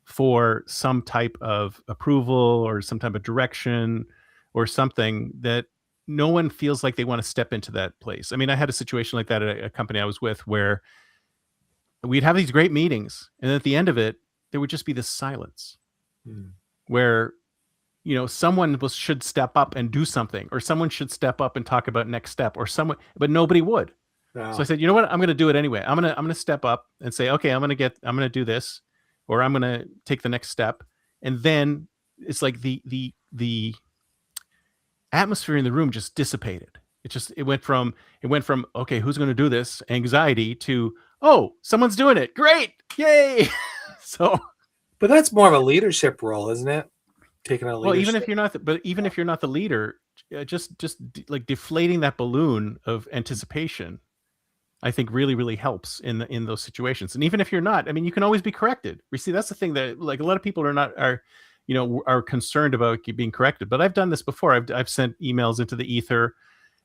for some type of approval or some type of direction or something that no one feels like they want to step into that place. I mean, I had a situation like that at a company I was with where we'd have these great meetings, and at the end of it, there would just be this silence Mm. where someone should step up and do something, or someone should step up and talk about next step, or someone, but nobody would. So I Wow. said, you know what? I'm going to do it anyway. I'm going to step up and say, okay, I'm going to do this, or I'm going to take the next step. And then it's like the atmosphere in the room just dissipated. It went from okay, who's going to do this, anxiety, to, oh, someone's doing it. Great. Yay. So, But that's more of a leadership role, isn't it? Taking on well, even leadership. if you're not, if you're not the leader, like deflating that balloon of anticipation, I think really, really helps in those situations. And even if you're not, I mean, you can always be corrected. We see, that's the thing, that like a lot of people are concerned about being corrected. But I've done this before. I've sent emails into the ether,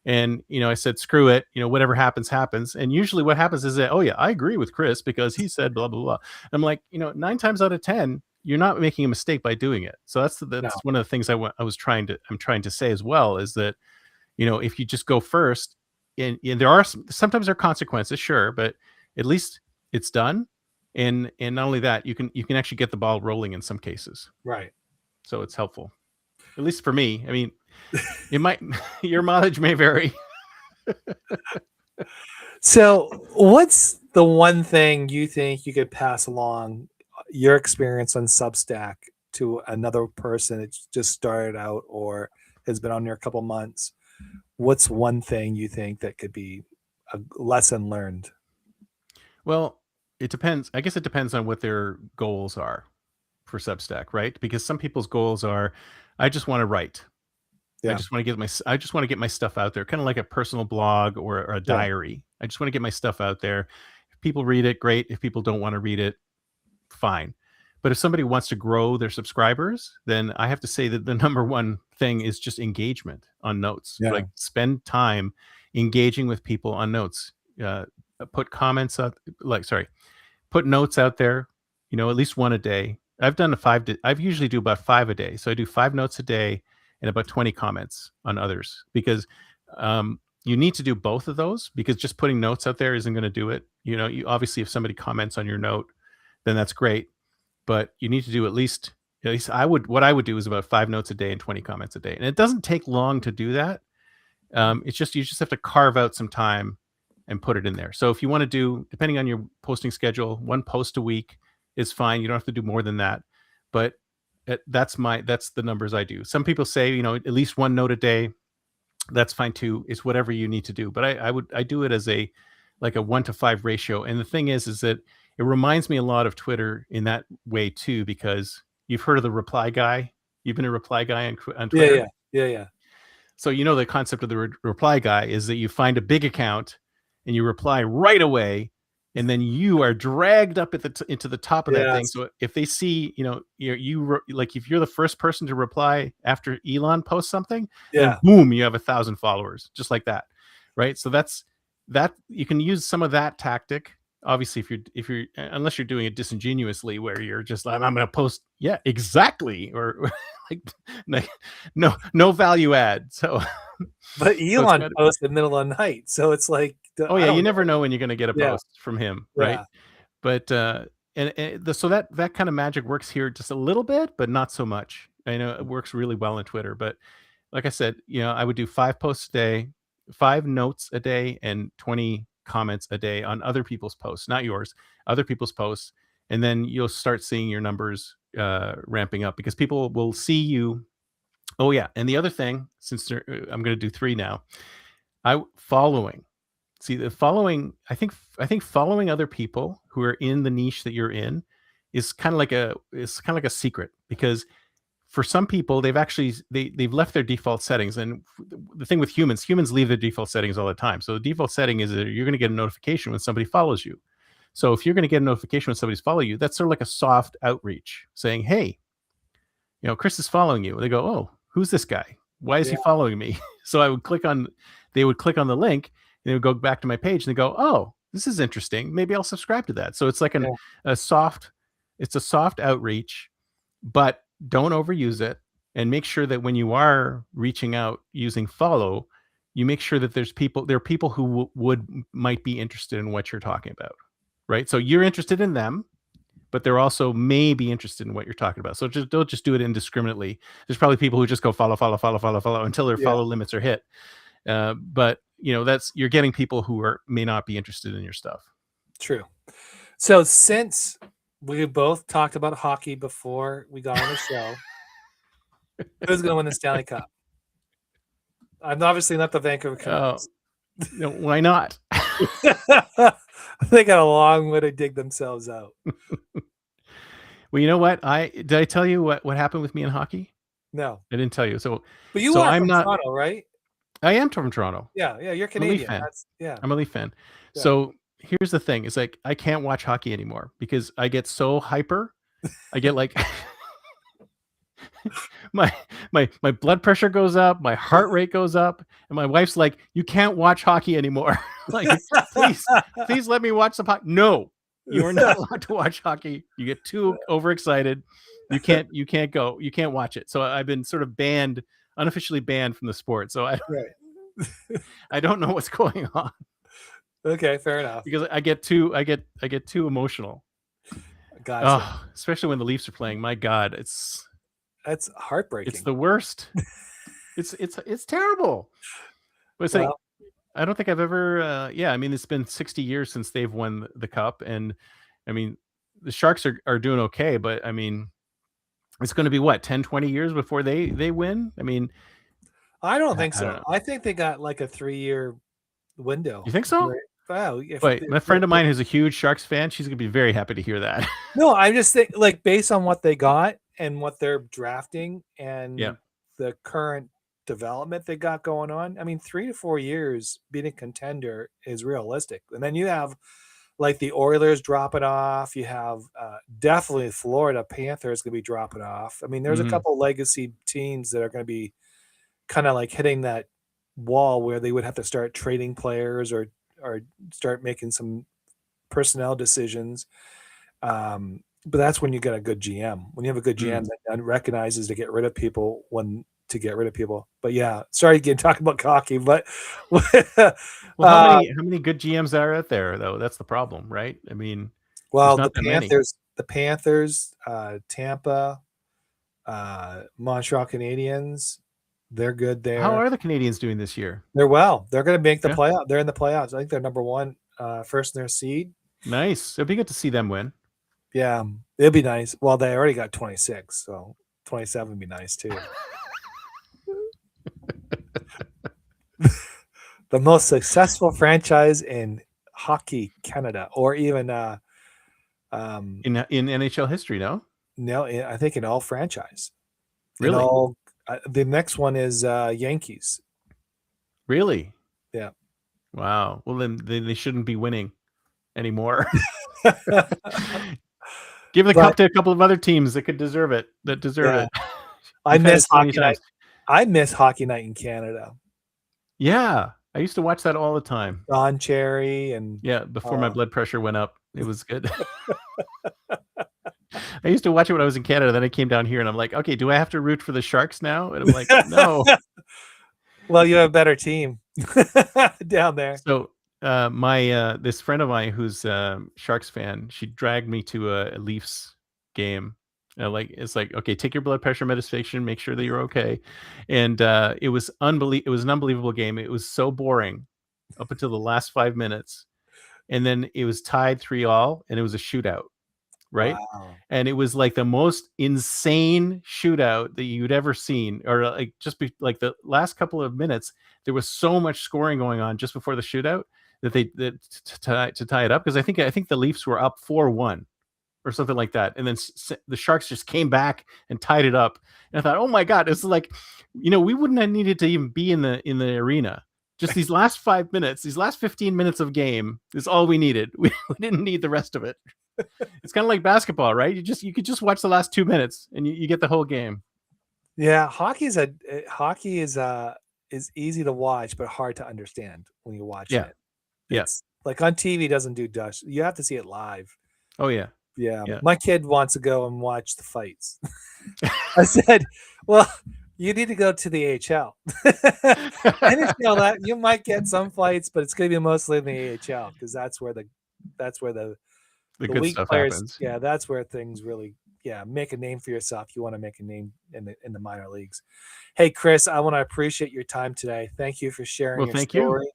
and I said, screw it, whatever happens, happens. And usually what happens is that, oh yeah, I agree with Chris because he said blah blah blah. I'm like, 9 times out of 10, you're not making a mistake by doing it. So that's No. one of the things I'm trying to say as well, is that if you just go first, and there are sometimes there are consequences, sure, but at least it's done. And not only that, you can actually get the ball rolling in some cases. Right. So it's helpful, at least for me. I mean, it might your mileage may vary. So, what's the one thing you think you could pass along your experience on Substack to another person that's just started out or has been on there a couple months? What's one thing you think that could be a lesson learned? Well, it depends. I guess it depends on what their goals are for Substack, right? Because some people's goals are, I just want to write. I Yeah. just want to get my stuff out there, kind of like a personal blog or a Yeah. diary. I just want to get my stuff out there. If people read it, great. If people don't want to read it, fine. But if somebody wants to grow their subscribers, then I have to say that the number one thing is just engagement on notes. Yeah. Like, spend time engaging with people on notes. Uh, put comments out, put notes out there, at least one a day. I've usually do about 5 a day. So I do 5 notes a day and about 20 comments on others, because you need to do both of those, because just putting notes out there isn't going to do it. You obviously, if somebody comments on your note, then that's great. But you need to do at least what I would do is about 5 notes a day and 20 comments a day. And it doesn't take long to do that. It's just, you just have to carve out some time and put it in there. So if you want to do, depending on your posting schedule, 1 post a week is fine. You don't have to do more than that. But that's the numbers I do. Some people say, at least 1 note a day. That's fine too. It's whatever you need to do. But I do it as a 1-to-5 ratio. And the thing is that it reminds me a lot of Twitter in that way too, because you've heard of the reply guy. You've been a reply guy on Twitter. Yeah. So the concept of the reply guy is that you find a big account and you reply right away, and then you are dragged up into the top of that thing. Yes. So if they see, like, if you're the first person to reply after Elon posts something, then Yeah. boom, you have 1,000 followers, just like that, right? So that you can use some of that tactic. Obviously, if you're unless you're doing it disingenuously, where you're just like, I'm going to post, yeah, exactly, or like no value add. So, But so it's Elon posts in the middle of the night, so it's like, oh yeah, you never know when you're going to get a Yeah. post from him, right? Yeah. But so that kind of magic works here just a little bit, but not so much. I know it works really well on Twitter, but like I said, I would do 5 posts a day, 5 notes a day, and 20 comments a day on other people's posts, not yours, other people's posts. And then you'll start seeing your numbers ramping up, because people will see you. Oh yeah, and the other thing, since I'm going to do 3 now, following. See, the following, I think following other people who are in the niche that you're in is kind of like a secret, because for some people, they've left their default settings. And the thing with humans leave their default settings all the time. So the default setting is that you're going to get a notification when somebody follows you. So if you're going to get a notification when somebody's following you, that's sort of like a soft outreach saying, hey, Chris is following you. They go, oh, who's this guy? Why is he following me? So they would click on the link, and they would go back to my page, and they go, oh, this is interesting. Maybe I'll subscribe to that. So it's like a soft outreach, but don't overuse it, and make sure that when you are reaching out using follow, you make sure that there are people who might be interested in what you're talking about, right? So you're interested in them, but they're also maybe interested in what you're talking about. So don't just do it indiscriminately. There's probably people who just go follow, follow, follow, follow, follow until their Yeah, follow limits are hit. But you're getting people who may not be interested in your stuff. true. So since we both talked about hockey before we got on the show, who's going to win the Stanley Cup? I'm obviously not the Vancouver Canucks. Why not? They got a long way to dig themselves out. Well, you know what? Did I tell you what happened with me in hockey? No, I didn't tell you. but you so are I'm from not. Toronto, right? I am from Toronto. Yeah, you're I'm a Leaf Canadian. fan. Yeah. I'm a Leaf fan. Yeah. So here's the thing: it's like I can't watch hockey anymore because I get so hyper. I get like my blood pressure goes up, my heart rate goes up, and my wife's like, "You can't watch hockey anymore. Like, please let me watch the hockey." No, you are not allowed to watch hockey. You get too overexcited. You can't go. You can't watch it. So I've been sort of unofficially banned from the sport. So I don't know what's going on. Okay, fair enough. Because I get too emotional. Gotcha. Oh, especially when the Leafs are playing. My God, That's heartbreaking. It's the worst. It's terrible. But it's like, I don't think I've ever. I mean, it's been 60 years since they've won the cup, and I mean, the Sharks are doing okay, but I mean, it's going to be what 10, 20 years before they win. I mean, I don't think so. I think they got like a 3-year window. You think so? Wow. Wait, my friend of mine who's a huge Sharks fan, she's gonna be very happy to hear that. No, I just think like based on what they got and what they're drafting and the current development they got going on. I mean, 3 to 4 years being a contender is realistic. And then you have like the Oilers dropping off. You have definitely Florida Panthers going to be dropping off. I mean, there's a couple legacy teams that are going to be kind of like hitting that wall where they would have to start trading players or start making some personnel decisions. But that's when you get a good GM. When you have a good GM that recognizes to get rid of people when to get rid of people. But yeah, sorry again talking about hockey, but well, how many good GMs are out there though? That's the problem, right? I mean, well, the Panthers, Tampa, Montreal Canadiens, they're good there. How are the Canadians doing this year? They're well. They're going to make the playoff. They're in the playoffs. I think they're number one, first in their seed. Nice. It'd be good to see them win. Yeah, it'd be nice. Well, they already got 26, so 27 would be nice too. The most successful franchise in hockey Canada, or even in NHL history, no? No, I think in all franchise. Really? The next one is Yankees. Really? Yeah. Wow. Well, then they shouldn't be winning anymore. Give the cup to a couple of other teams that could deserve it. I miss hockey night. I miss hockey night in Canada. Yeah, I used to watch that all the time. Don Cherry and before my blood pressure went up, it was good. I used to watch it when I was in Canada. Then I came down here, and I'm like, okay, do I have to root for the Sharks now? And I'm like, no. Well, you have a better team down there. So this friend of mine who's a Sharks fan, she dragged me to a Leafs game. It's like, okay, take your blood pressure medication, make sure that you're okay. And it was It was an unbelievable game. It was so boring up until the last 5 minutes, and then it was tied 3-3, and it was a shootout, right? Wow. And it was like the most insane shootout that you'd ever seen, or like like the last couple of minutes, there was so much scoring going on just before the shootout that to tie it up, because I think the Leafs were up 4-1. Or something like that, and then the Sharks just came back and tied it up. And I thought, oh my God, it's like, we wouldn't have needed to even be in the arena. Just these last 5 minutes, these last 15 minutes of game is all we needed. We didn't need the rest of it. It's kind of like basketball, right? You could just watch the last 2 minutes and you get the whole game. Yeah, hockey is easy to watch but hard to understand when you watch it. It's like on TV doesn't do Dutch. You have to see it live. Oh yeah. Yeah, my kid wants to go and watch the fights. I said, well, You need to go to the AHL. NHL, that you might get some flights, but it's going to be mostly in the AHL because that's where the The good league stuff players. happens. Yeah, that's where things really make a name for yourself. You want to make a name in the minor leagues. Hey, Chris, I want to appreciate your time today. Thank you for sharing Well, your thank you. story.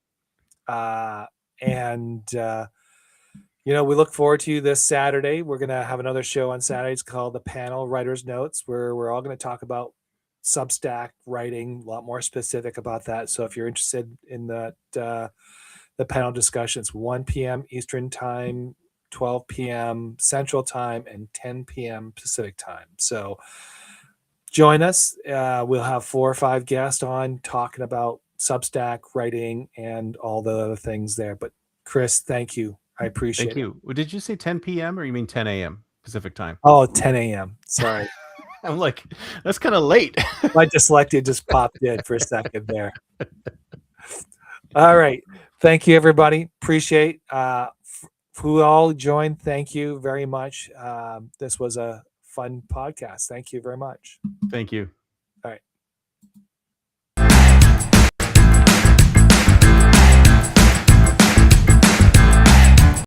And we look forward to you this Saturday. We're going to have another show on Saturdays called The Panel Writer's Notes, where we're all going to talk about Substack writing, a lot more specific about that. So if you're interested in that, the panel discussions, 1 p.m. Eastern Time, 12 p.m. Central Time, and 10 p.m. Pacific Time. So join us. We'll have 4 or 5 guests on talking about Substack writing and all the other things there. But Chris, thank you. I appreciate Thank it. you. Did you say 10 p.m. or you mean 10 a.m. Pacific time? Oh, 10 a.m. Sorry. I'm like, that's kind of late. My dyslexia just popped in for a second there. All right. Thank you, everybody. Appreciate who all joined. Thank you very much. This was a fun podcast. Thank you very much. Thank you.